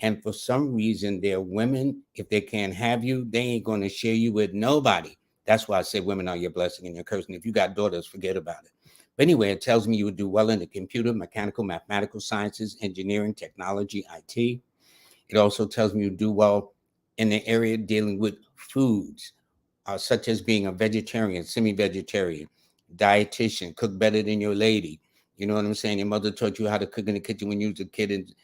S1: And for some reason, there are women, if they can't have you, they ain't going to share you with nobody. That's why I say women are your blessing and your curse. And if you got daughters, forget about it. But anyway, it tells me you would do well in the computer, mechanical, mathematical sciences, engineering, technology, IT. It also tells me you do well in the area dealing with foods, such as being a vegetarian, semi-vegetarian, dietitian, cook better than your lady. You know what I'm saying? Your mother taught you how to cook in the kitchen when you was a kid and,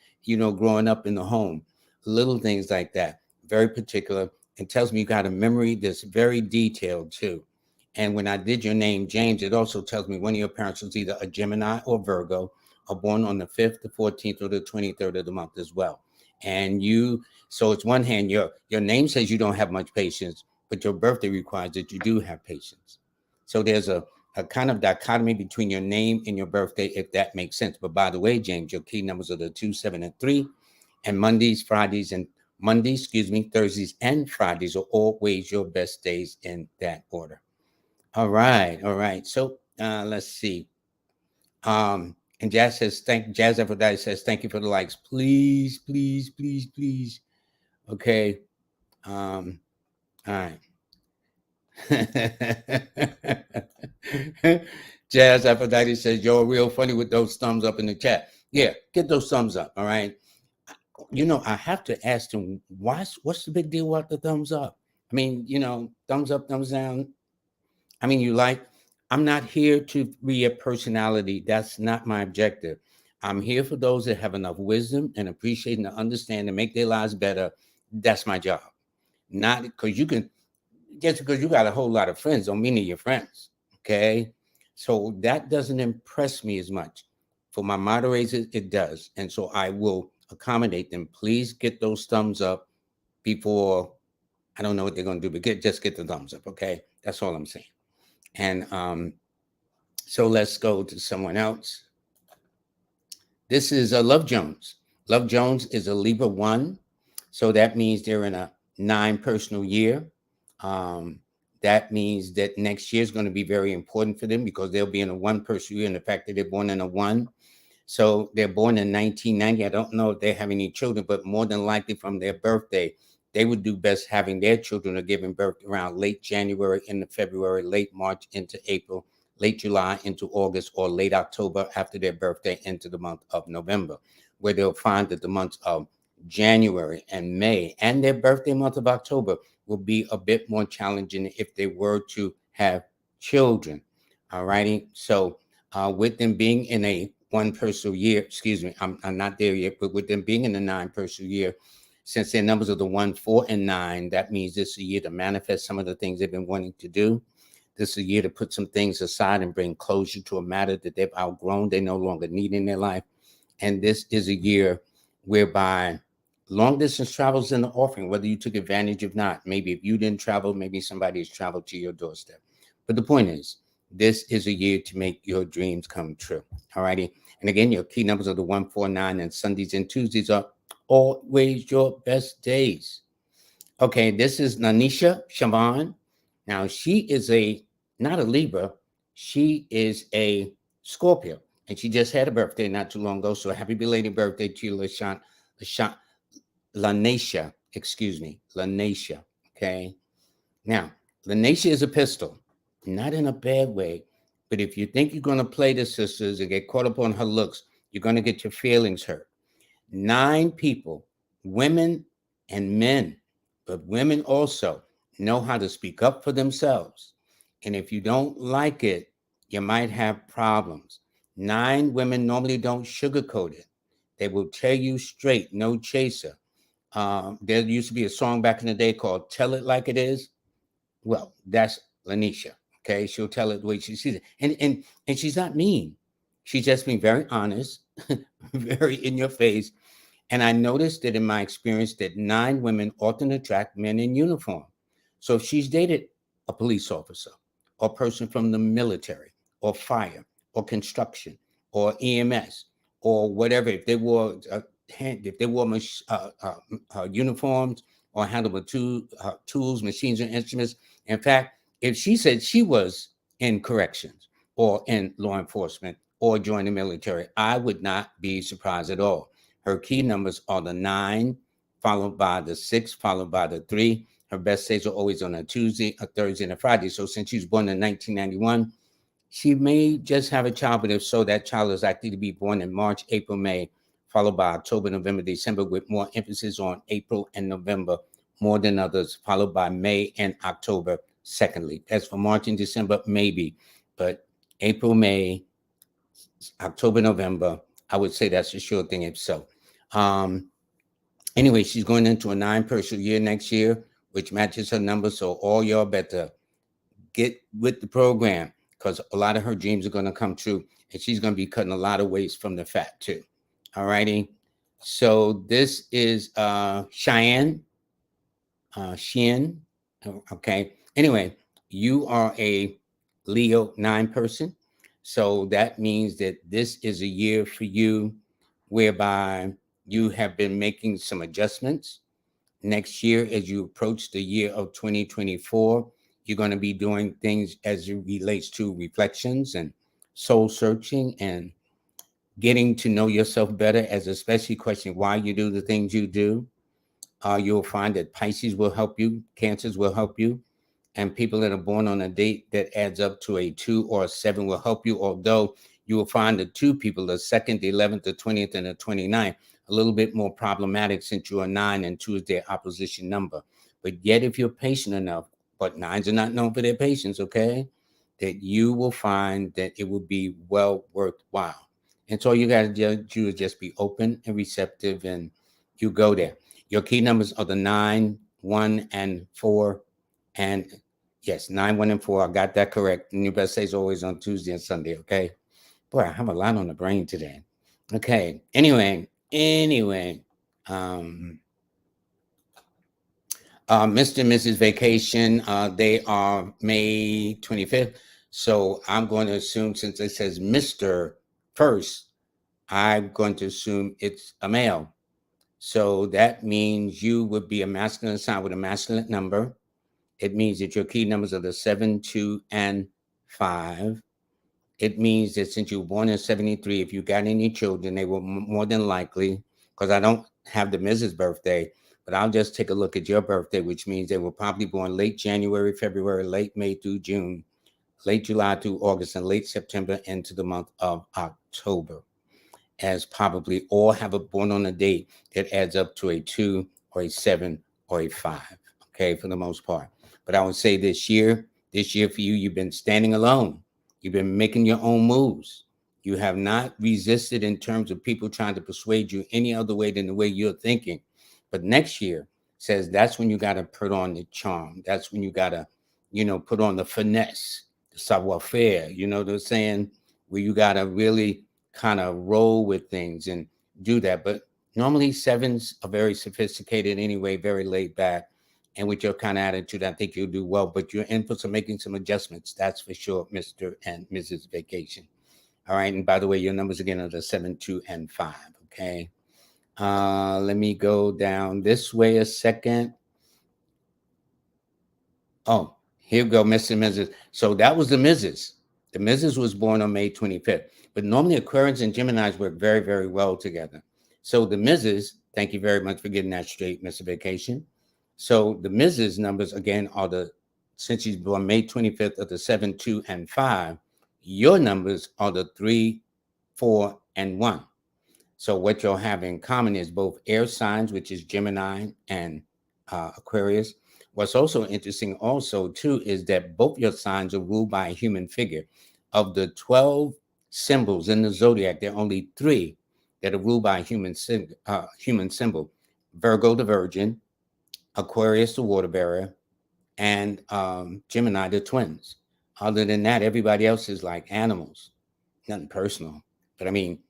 S1: growing up in the home. Little things like that. Very particular. It tells me you got a memory that's very detailed too. And when I did your name, James, it also tells me one of your parents was either a Gemini or Virgo, or born on the 5th, the 14th, or the 23rd of the month as well. And so it's one hand, your name says you don't have much patience, but your birthday requires that you do have patience. So there's a kind of dichotomy between your name and your birthday, if that makes sense. But by the way, James, your key numbers are the 2, 7, and 3, and Mondays, Fridays, and Mondays, Thursdays, and Fridays are always your best days in that order. All right, all right. So let's see. And Jazz Aphrodite says, thank you for the likes. Please, please, please, please. Okay. All right. Jazz Aphrodite says, you're real funny with those thumbs up in the chat. Yeah, get those thumbs up. All right. You know, I have to ask them, what's the big deal about the thumbs up? I mean, you know, thumbs up, thumbs down. I mean, I'm not here to be a personality. That's not my objective. I'm here for those that have enough wisdom and appreciate and understand and make their lives better. That's my job. Not because just because you got a whole lot of friends don't mean they're your friends. Okay. So that doesn't impress me as much. For my moderators, it does. And so I will accommodate them. Please get those thumbs up before I don't know what they're going to do, but just get the thumbs up. Okay. That's all I'm saying. And so let's go to someone else. This is Love Jones. Love Jones is a Libra 1. So that means they're in a 9 personal year. That means that next year is going to be very important for them because they'll be in a 1 personal year. And the fact that they're born in a 1. So they're born in 1990. I don't know if they have any children, but more than likely from their birthday, they would do best having their children or giving birth around late January into February, late March into April, late July into August, or late October after their birthday into the month of November, where they'll find that the months of January and May and their birthday month of October will be a bit more challenging if they were to have children. All righty. So with them being in a 1 personal year, I'm not there yet, but with them being in a 9 personal year, since their numbers are the 1, 4, and 9, that means this is a year to manifest some of the things they've been wanting to do. This is a year to put some things aside and bring closure to a matter that they've outgrown, they no longer need in their life. And this is a year whereby long distance travel is in the offering, whether you took advantage or not. Maybe if you didn't travel, maybe somebody has traveled to your doorstep. But the point is, this is a year to make your dreams come true. All righty. And again, your key numbers are the 1, 4, 9, and Sundays and Tuesdays are always your best days. Okay, this is Nanisha Shaban. Now, she is not a Libra, she is a Scorpio, and she just had a birthday not too long ago. So happy belated birthday to you, Lanisha, Lanisha. Okay. Now, Lanisha is a pistol, not in a bad way, but if you think you're going to play the sisters and get caught up on her looks, you're going to get your feelings hurt. 9 people, women and men, but women also know how to speak up for themselves. And if you don't like it, you might have problems. 9 women normally don't sugarcoat it. They will tell you straight, no chaser. There used to be a song back in the day called Tell It Like It Is. Well, that's Lanisha. Okay. She'll tell it the way she sees it. And she's not mean. She's just being very honest, very in your face. And I noticed that in my experience that 9 women often attract men in uniform. So if she's dated a police officer or a person from the military or fire or construction or EMS or whatever, if they wore uniforms or handled with tools, machines, and instruments. In fact, if she said she was in corrections or in law enforcement or joined the military, I would not be surprised at all. Her key numbers are the 9, followed by the 6, followed by the 3. Her best days are always on a Tuesday, a Thursday, and a Friday. So since she was born in 1991, she may just have a child, but if so, that child is likely to be born in March, April, May, followed by October, November, December, with more emphasis on April and November more than others, followed by May and October, secondly. As for March and December, maybe, but April, May, October, November, I would say that's a sure thing if so. Anyway, she's going into a 9 personal year next year, which matches her number. So all y'all better get with the program because a lot of her dreams are going to come true. And she's going to be cutting a lot of waste from the fat too. All righty. So this is Cheyenne. Shin. Okay. Anyway, you are a Leo 9 person. So that means that this is a year for you whereby you have been making some adjustments. Next year, as you approach the year of 2024, you're going to be doing things as it relates to reflections and soul searching and getting to know yourself better, as especially questioning why you do the things you do. You'll find that Pisces will help you, Cancers will help you, and people that are born on a date that adds up to a 2 or a 7 will help you, although you will find the 2 people, the 2nd, the 11th, the 20th, and the 29th, a little bit more problematic since you are 9 and 2 is their opposition number. But yet, if you're patient enough, but 9s are not known for their patience, okay, that you will find that it will be well worthwhile. And so you got to do is just be open and receptive, and you go there. Your key numbers are the 9, 1, and 4. And yes, 9, 1, and 4. I got that correct. And your best day is always on Tuesday and Sunday, okay? Boy, I have a lot on the brain today. Okay. Anyway, um, Mr. and Mrs. Vacation, they are May 25th. So I'm going to assume, since it says Mr. first, I'm going to assume it's a male. So that means you would be a masculine sign with a masculine number. It means that your key numbers are the 7, 2, and 5. It means that since you were born in 73, if you got any children, they will more than likely, because I don't have the Mrs. birthday, but I'll just take a look at your birthday, which means they were probably born late January, February, late May through June, late July through August, and late September into the month of October, as probably all have a born on a date that adds up to a 2 or a 7 or a 5, okay, for the most part. But I would say this year for you, you've been standing alone. You've been making your own moves. You have not resisted in terms of people trying to persuade you any other way than the way you're thinking. But next year says that's when you got to put on the charm. That's when you got to, put on the finesse, the savoir faire, they're saying, where you got to really kind of roll with things and do that. But normally 7s are very sophisticated anyway, very laid back. And with your kind of attitude, I think you'll do well. But you're in for some making some adjustments. That's for sure, Mr. and Mrs. Vacation. All right. And by the way, your numbers again are the 7, 2, and 5. Okay. Let me go down this way a second. Oh, here we go, Mr. and Mrs. So that was the Mrs. The Mrs. was born on May 25th. But normally Aquarians and Geminis work very, very well together. So the Mrs., thank you very much for getting that straight, Mr. Vacation. So the Mrs. numbers again are since she's born May 25th, of the 7, 2, and 5, your numbers are the 3, 4, and 1. So what you'll have in common is both air signs, which is Gemini and Aquarius. What's also interesting also too is that both your signs are ruled by a human figure. Of the 12 symbols in the zodiac, there are only 3 that are ruled by a human symbol. Virgo the Virgin, Aquarius the Water Bearer, and Gemini the Twins. Other than that, everybody else is like animals. Nothing personal. But I mean,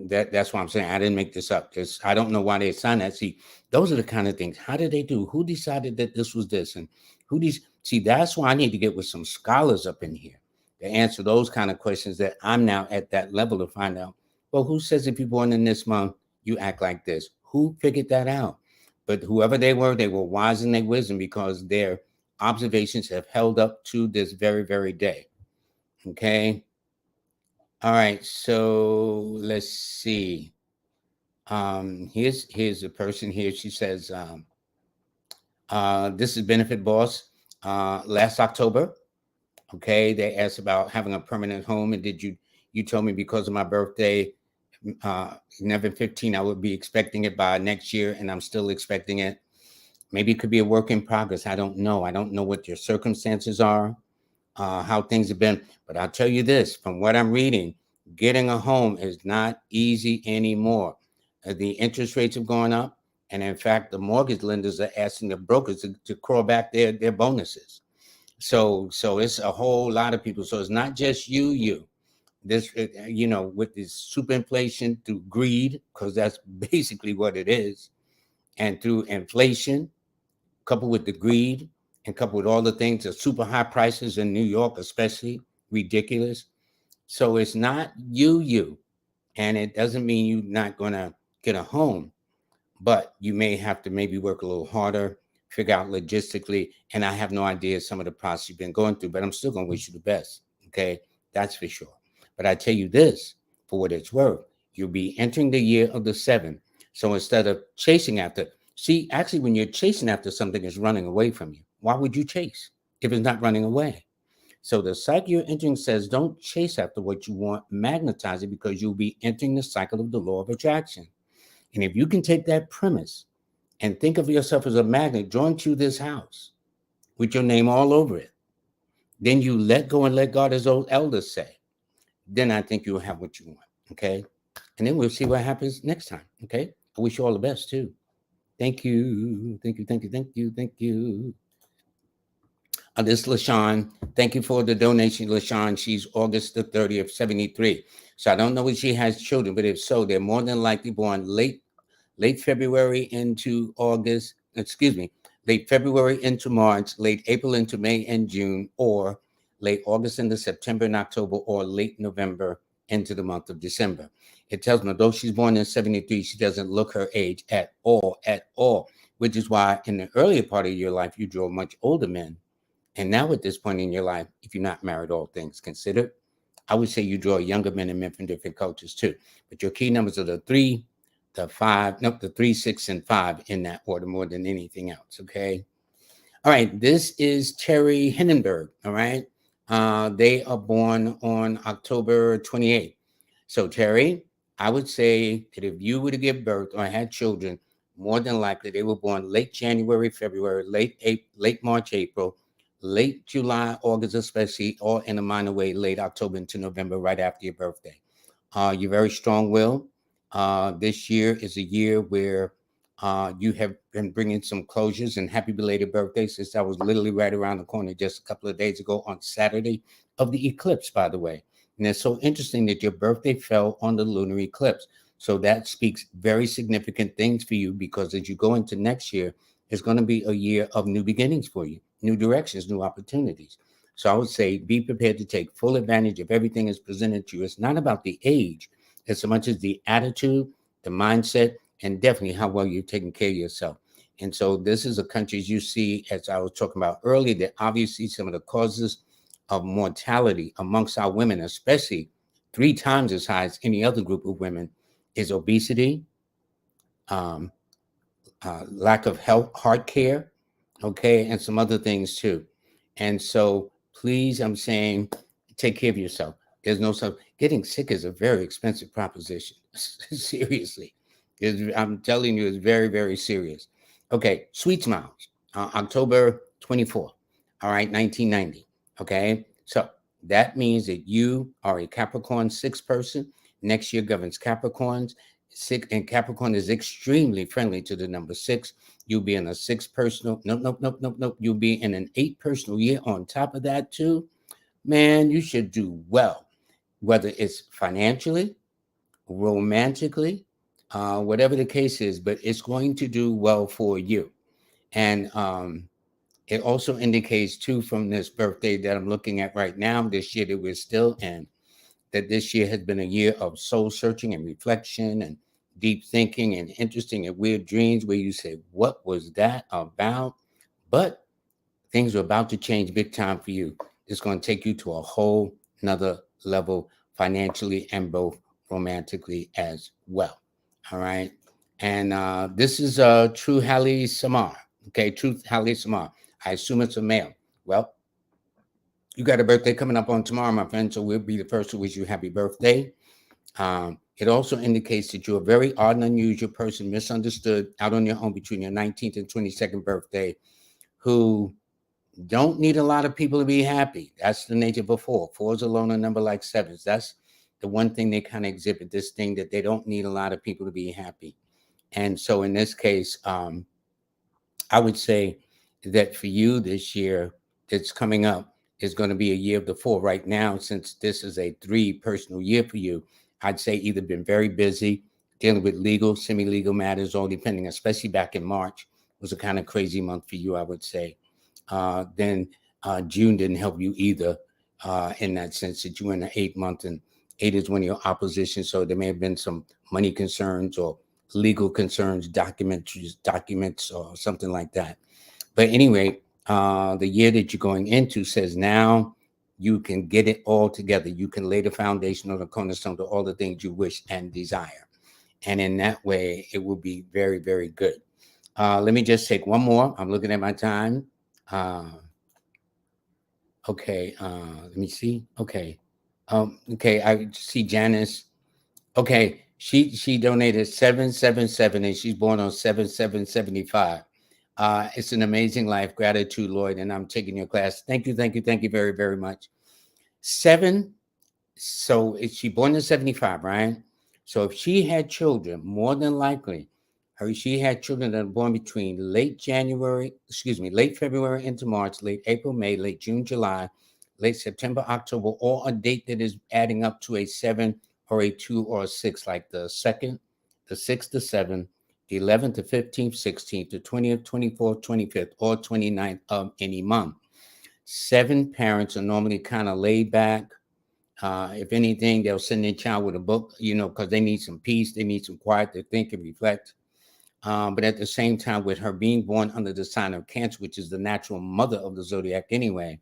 S1: that's why I'm saying I didn't make this up. Just I don't know why they assigned that. See, those are the kind of things. How did they do? Who decided that this was this? And who these? See, that's why I need to get with some scholars up in here to answer those kind of questions that I'm now at that level to find out. Well, who says if you're born in this month, you act like this? Who figured that out? But whoever they were wise in their wisdom because their observations have held up to this very, very day. Okay. All right, so let's see. Here's a person here. She says, this is Benefit Boss. Last October, okay, they asked about having a permanent home, and you told me because of my birthday, 11/15, I would be expecting it by next year, and I'm still expecting it. Maybe it could be a work in progress. I don't know. I don't know what your circumstances are, how things have been. But I'll tell you this, from what I'm reading, getting a home is not easy anymore. The interest rates have gone up. And in fact, the mortgage lenders are asking the brokers to crawl back their bonuses. So it's a whole lot of people. So it's not just you. This, with this super inflation through greed, because that's basically what it is, and through inflation, coupled with the greed and coupled with all the things, the super high prices in New York, especially ridiculous. So it's not you, and it doesn't mean you're not going to get a home, but you may have to maybe work a little harder, figure out logistically. And I have no idea some of the process you've been going through, but I'm still going to wish you the best. Okay. That's for sure. But I tell you this, for what it's worth, you'll be entering the year of the 7. So instead of chasing after, see, actually, when you're chasing after something, it's running away from you. Why would you chase if it's not running away? So the cycle you're entering says don't chase after what you want, magnetize it, because you'll be entering the cycle of the law of attraction. And if you can take that premise and think of yourself as a magnet drawn to this house with your name all over it, then you let go and let God, as old elders say. Then I think you'll have what you want. Okay. And then we'll see what happens next time. Okay. I wish you all the best too. Thank you. Thank you. Thank you. Thank you. Thank you. This is LaShawn. Thank you for the donation, LaShawn. She's August the 30th, 73. So I don't know if she has children, but if so, they're more than likely born late February into August, excuse me, late February into March, late April into May and June, or late August into September and October, or late November into the month of December. It tells me, though she's born in 73, she doesn't look her age at all, which is why in the earlier part of your life, you draw much older men. And now at this point in your life, if you're not married, all things considered, I would say you draw younger men and men from different cultures too. But your key numbers are the 3, the 5, nope, the 3, 6, and 5 in that order more than anything else. Okay. All right. This is Terry Hindenburg. All right. They are born on October 28th. So, Terry, I would say that if you were to give birth or had children, more than likely they were born late January, February, late March, April, late July, August, especially, or in a minor way, late October into November, right after your birthday. You're very strong-willed. This year is a year where you have been bringing some closures, and happy belated birthday, since that was literally right around the corner just a couple of days ago on Saturday of the eclipse, by the way. And it's so interesting that your birthday fell on the lunar eclipse. So that speaks very significant things for you, because as you go into next year, it's going to be a year of new beginnings for you, new directions, new opportunities. So I would say be prepared to take full advantage of everything that's presented to you. It's not about the age as so much as the attitude, the mindset, and definitely how well you're taking care of yourself. And so this is a country, as you see, as I was talking about earlier, that obviously some of the causes of mortality amongst our women, especially 3 times as high as any other group of women, is obesity, um, lack of heart care, okay, and some other things too. And so please, I'm saying, take care of yourself. There's no stuff. Getting sick is a very expensive proposition. Seriously. I'm telling you, it's very, very serious. Okay, Sweet Smiles, October 24th, all right, 1990. Okay, so that means that you are a Capricorn 6 person. Next year governs Capricorns. 6, and Capricorn is extremely friendly to the number 6. You'll be in a 6 personal. Nope. You'll be in an 8 personal year on top of that too. Man, you should do well, whether it's financially, romantically, whatever the case is, but it's going to do well for you. And it also indicates too, from this birthday that I'm looking at right now, this year that we're still in, that this year has been a year of soul searching and reflection and deep thinking and interesting and weird dreams where you say, what was that about? But things are about to change big time for you. It's going to take you to a whole nother level financially and both romantically as well. All right. And this is True Hallie Samar. Okay, Truth Hallie Samar. I assume it's a male. Well, you got a birthday coming up on tomorrow, my friend, so we'll be the first to wish you happy birthday. It also indicates that you're a very odd and unusual person, misunderstood, out on your own between your 19th and 22nd birthday, who don't need a lot of people to be happy. That's the nature of a 4. 4 is a loner number like 7s. That's the one thing they kind of exhibit, this thing that they don't need a lot of people to be happy. And so in this case, I would say that for you this year that's coming up is going to be a year of the 4. Right now, since this is a 3 personal year for you, I'd say either been very busy dealing with legal, semi-legal matters, all depending, especially back in March was a kind of crazy month for you, I would say. Then June didn't help you either, in that sense that you were in the 8th month, and 8 is when you're opposition. So there may have been some money concerns or legal concerns, documents, or something like that. But anyway, the year that you're going into says now you can get it all together. You can lay the foundation or the cornerstone to all the things you wish and desire. And in that way, it will be very, very good. Let me just take one more. I'm looking at my time. Uh, okay. Let me see. Okay. Okay. I see Janice. Okay. She donated 777 and she's born on 7775. It's an amazing life. Gratitude, Lloyd. And I'm taking your class. Thank you. Thank you. Thank you very, very much. Seven. So is she born in 75, right? So if she had children, more than likely, she had children that were born between late February into March, late April, May, late June, July, late September, October, or a date that is adding up to a seven or a two or a six, like the second, the sixth, the seventh, the 11th, the 15th, 16th, the 20th, 24th, 25th, or 29th of any month. Seven parents are normally kind of laid back. If anything, they'll send their child with a book, because they need some peace, they need some quiet to think and reflect. But at the same time, with her being born under the sign of Cancer, which is the natural mother of the zodiac anyway,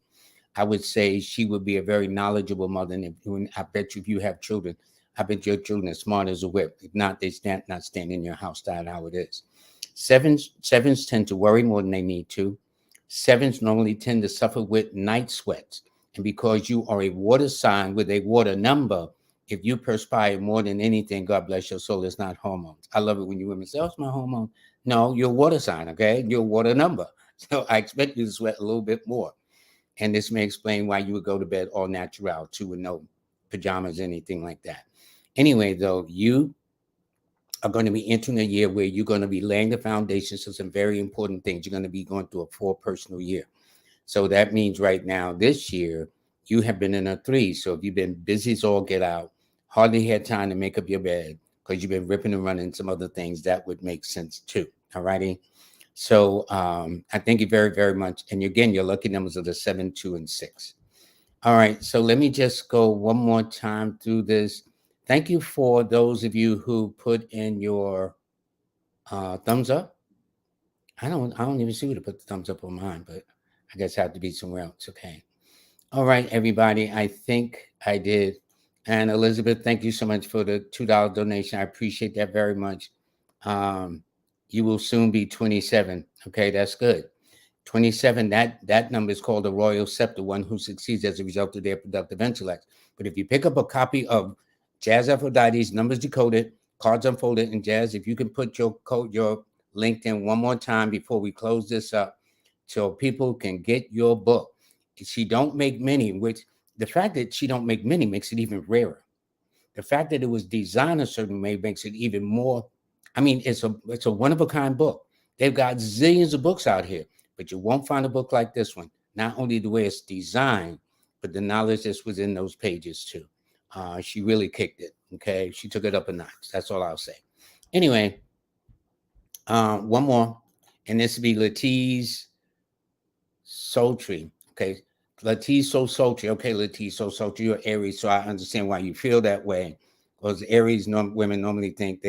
S1: I would say she would be a very knowledgeable mother. And I bet you, if you have children, I bet your children are smart as a whip. If not, they not stand in your house. That's how it is. Sevens tend to worry more than they need to. Sevens normally tend to suffer with night sweats. And because you are a water sign with a water number, if you perspire more than anything, God bless your soul, it's not hormones. I love it when you women say, oh, it's my hormone. No, you're a water sign, okay? You're a water number. So I expect you to sweat a little bit more. And this may explain why you would go to bed all natural too, with no pajamas, anything like that. Anyway, though, you are going to be entering a year where you're going to be laying the foundations of some very important things. You're going to be going through a 4 personal year. So that means right now, this year, you have been in a 3. So if you've been busy as all get out, hardly had time to make up your bed because you've been ripping and running some other things, that would make sense too. All righty. So I thank you very, very much. And again, your lucky numbers are the 7, 2, and 6. All right. So let me just go one more time through this. Thank you for those of you who put in your thumbs up. I don't even see who to put the thumbs up on mine, but I guess I have to be somewhere else. Okay. All right, everybody. I think I did. And Elizabeth, thank you so much for the $2 donation. I appreciate that very much. Um, you will soon be 27. Okay, that's good. 27, that number is called the Royal Scepter, one who succeeds as a result of their productive intellect. But if you pick up a copy of Jazz Aphrodite's Numbers Decoded, Cards Unfolded, and Jazz, if you can put your LinkedIn one more time before we close this up so people can get your book. She don't make many, which the fact that she don't make many makes it even rarer. The fact that it was designed a certain way makes it even more. I mean, it's a one of a kind book. They've got zillions of books out here, but you won't find a book like this one. Not only the way it's designed, but the knowledge that's within those pages too. She really kicked it. Okay, she took it up a notch. That's all I'll say. Anyway, one more, and this will be Latiz Sultry. Okay, Latiz so sultry. Okay, Latiz so sultry. You're Aries, so I understand why you feel that way. Because Aries women normally think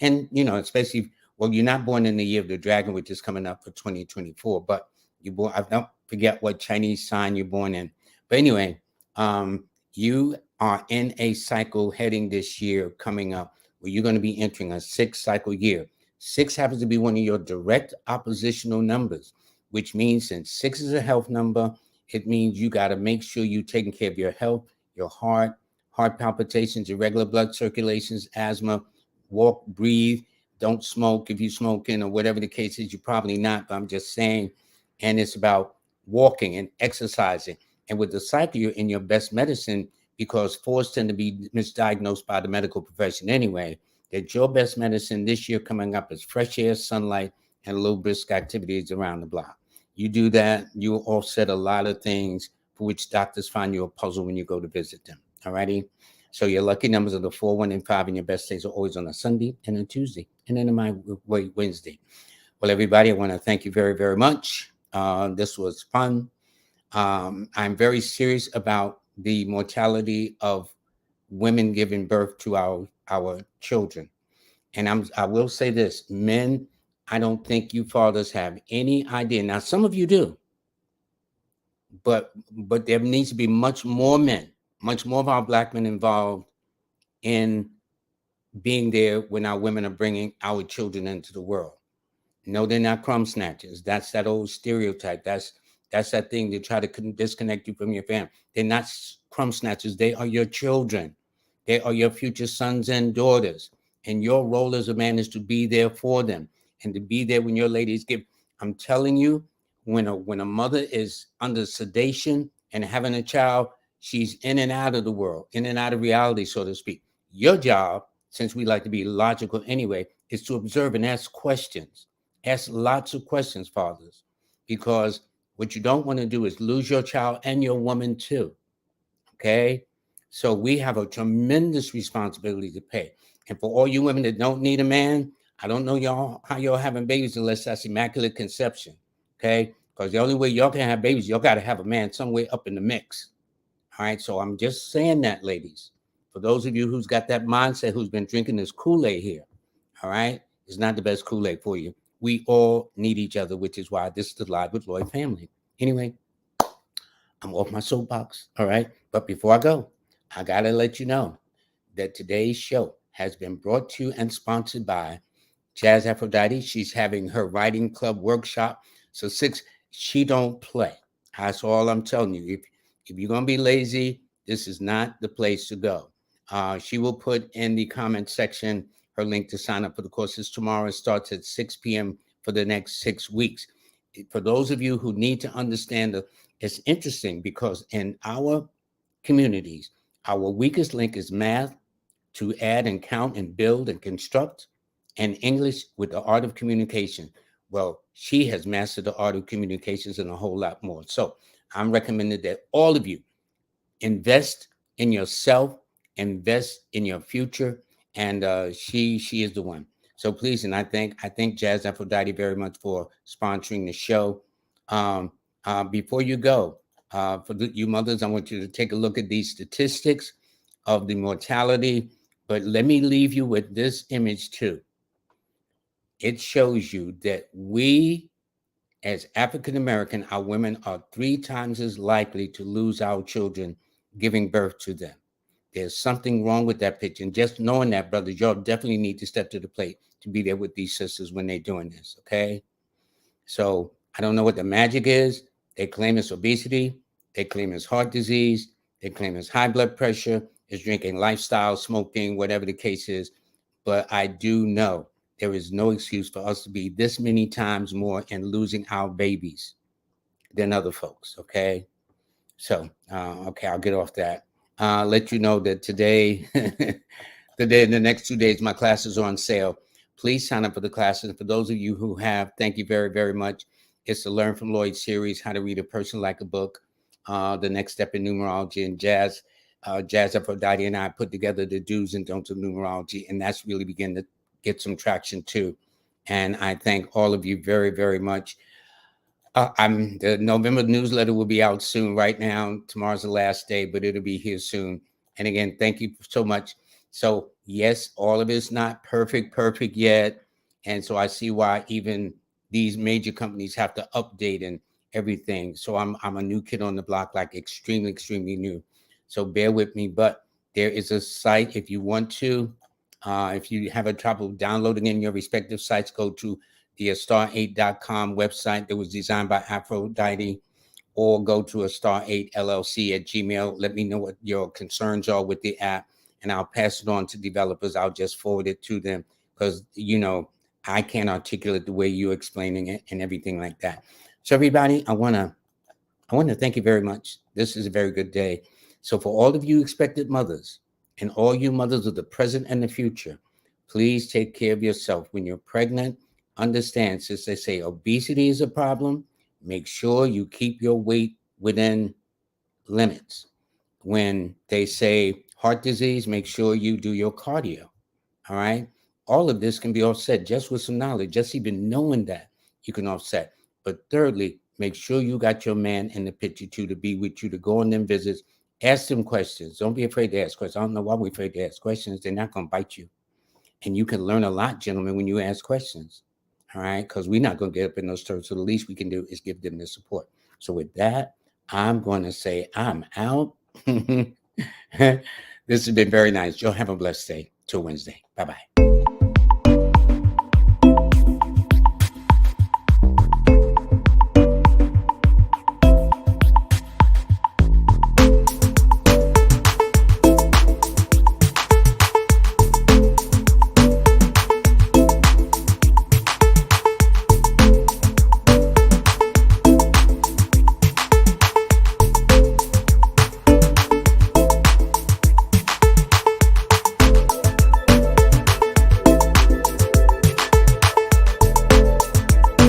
S1: and especially, well, you're not born in the year of the dragon, which is coming up for 2024, but you born. I don't forget what Chinese sign you're born in. But anyway, you are in a cycle heading this year coming up where you're going to be entering a 6-cycle year. 6 happens to be one of your direct oppositional numbers, which means since 6 is a health number, it means you got to make sure you're taking care of your health, your heart palpitations, irregular blood circulations, asthma, walk, breathe, don't smoke. If you're smoking or whatever the case is, you're probably not, but I'm just saying. And it's about walking and exercising. And with the cycle, you're in your best medicine because 4s tend to be misdiagnosed by the medical profession anyway. That your best medicine this year coming up is fresh air, sunlight, and low brisk activities around the block. You do that, you offset a lot of things for which doctors find you a puzzle when you go to visit them. All righty. So your lucky numbers are the 4, 1, and 5, and your best days are always on a Sunday and a Tuesday, and then in my Wednesday. Well, everybody, I want to thank you very, very much. This was fun. I'm very serious about the mortality of women giving birth to our children. And I will say this, men, I don't think you fathers have any idea. Now, some of you do, but there needs to be much more men, much more of our black men involved in being there when our women are bringing our children into the world. No, they're not crumb snatchers. That's that old stereotype. That's that thing to try to disconnect you from your family. They're not crumb snatchers. They are your children. They are your future sons and daughters. And your role as a man is to be there for them and to be there when your ladies give. I'm telling you, when a mother is under sedation and having a child, she's in and out of the world, in and out of reality, so to speak. Your job, since we like to be logical anyway, is to observe and ask questions. Ask lots of questions, fathers, because what you don't want to do is lose your child and your woman too. Okay. So we have a tremendous responsibility to pay. And for all you women that don't need a man, I don't know y'all how y'all having babies unless that's immaculate conception. Okay. Because the only way y'all can have babies, y'all got to have a man somewhere up in the mix. All right. So I'm just saying that, ladies. For those of you who's got that mindset, who's been drinking this Kool-Aid here, all right, it's not the best Kool-Aid for you. We all need each other, which is why this is the Live with Lloyd family. Anyway, I'm off my soapbox. All right. But before I go, I got to let you know that today's show has been brought to you and sponsored by Jazz Aphrodite. She's having her writing club workshop. So she don't play. That's all I'm telling you. If you're gonna be lazy, this is not the place to go. She will put in the comment section her link to sign up for the courses tomorrow. It starts at 6 p.m. for the next 6 weeks. For those of you who need to understand, it's interesting because in our communities, our weakest link is math, to add and count and build and construct, and English with the art of communication. Well, she has mastered the art of communications and a whole lot more. So I'm recommending that all of you invest in yourself, invest in your future, and she is the one. So please, and I thank Jazz Aphrodite very much for sponsoring the show. Um, Before you go, for you mothers, I want you to take a look at these statistics of the mortality. But let me leave you with this image too. It shows you that we, as African American, our women are 3 times as likely to lose our children giving birth to them. There's something wrong with that picture. And just knowing that, brothers, y'all definitely need to step to the plate to be there with these sisters when they're doing this. Okay. So I don't know what the magic is. They claim it's obesity. They claim it's heart disease. They claim it's high blood pressure. It's drinking, lifestyle, smoking, whatever the case is. But I do know there is no excuse for us to be this many times more and losing our babies than other folks. Okay. So, okay, I'll get off that. Let you know that today, the next 2 days, my classes are on sale. Please sign up for the classes. For those of you who have, thank you very, very much. It's the Learn from Lloyd series, How to Read a Person Like a Book, the next step in numerology and jazz. Jazz Aphrodite and I put together the do's and don'ts of numerology, and that's really beginning to get some traction too. And I thank all of you very, very much. The November newsletter will be out soon. Right now, tomorrow's the last day, but it'll be here soon. And again, thank you so much. So yes, all of it's not perfect yet, and so I see why even these major companies have to update and everything. So I'm a new kid on the block, like extremely new. So bear with me, but there is a site if you want to. If you have a trouble downloading in your respective sites, go to the star8.com website that was designed by Aphrodite, or go to a star8 LLC at Gmail. Let me know what your concerns are with the app, and I'll pass it on to developers. I'll just forward it to them because, I can't articulate the way you're explaining it and everything like that. So everybody, I want to thank you very much. This is a very good day. So for all of you expected mothers and all you mothers of the present and the future, please take care of yourself. When you're pregnant, understand, since they say obesity is a problem, make sure you keep your weight within limits. When they say heart disease, make sure you do your cardio. All right. All of this can be offset just with some knowledge, just even knowing that you can offset. But thirdly, make sure you got your man in the picture too, to be with you, to go on them visits, ask them questions. Don't be afraid to ask questions. I don't know why we're afraid to ask questions. They're not going to bite you. And you can learn a lot, gentlemen, when you ask questions. All right. Because we're not going to get up in those terms. So the least we can do is give them the support. So with that, I'm going to say I'm out. This has been very nice. Y'all have a blessed day till Wednesday. Bye-bye.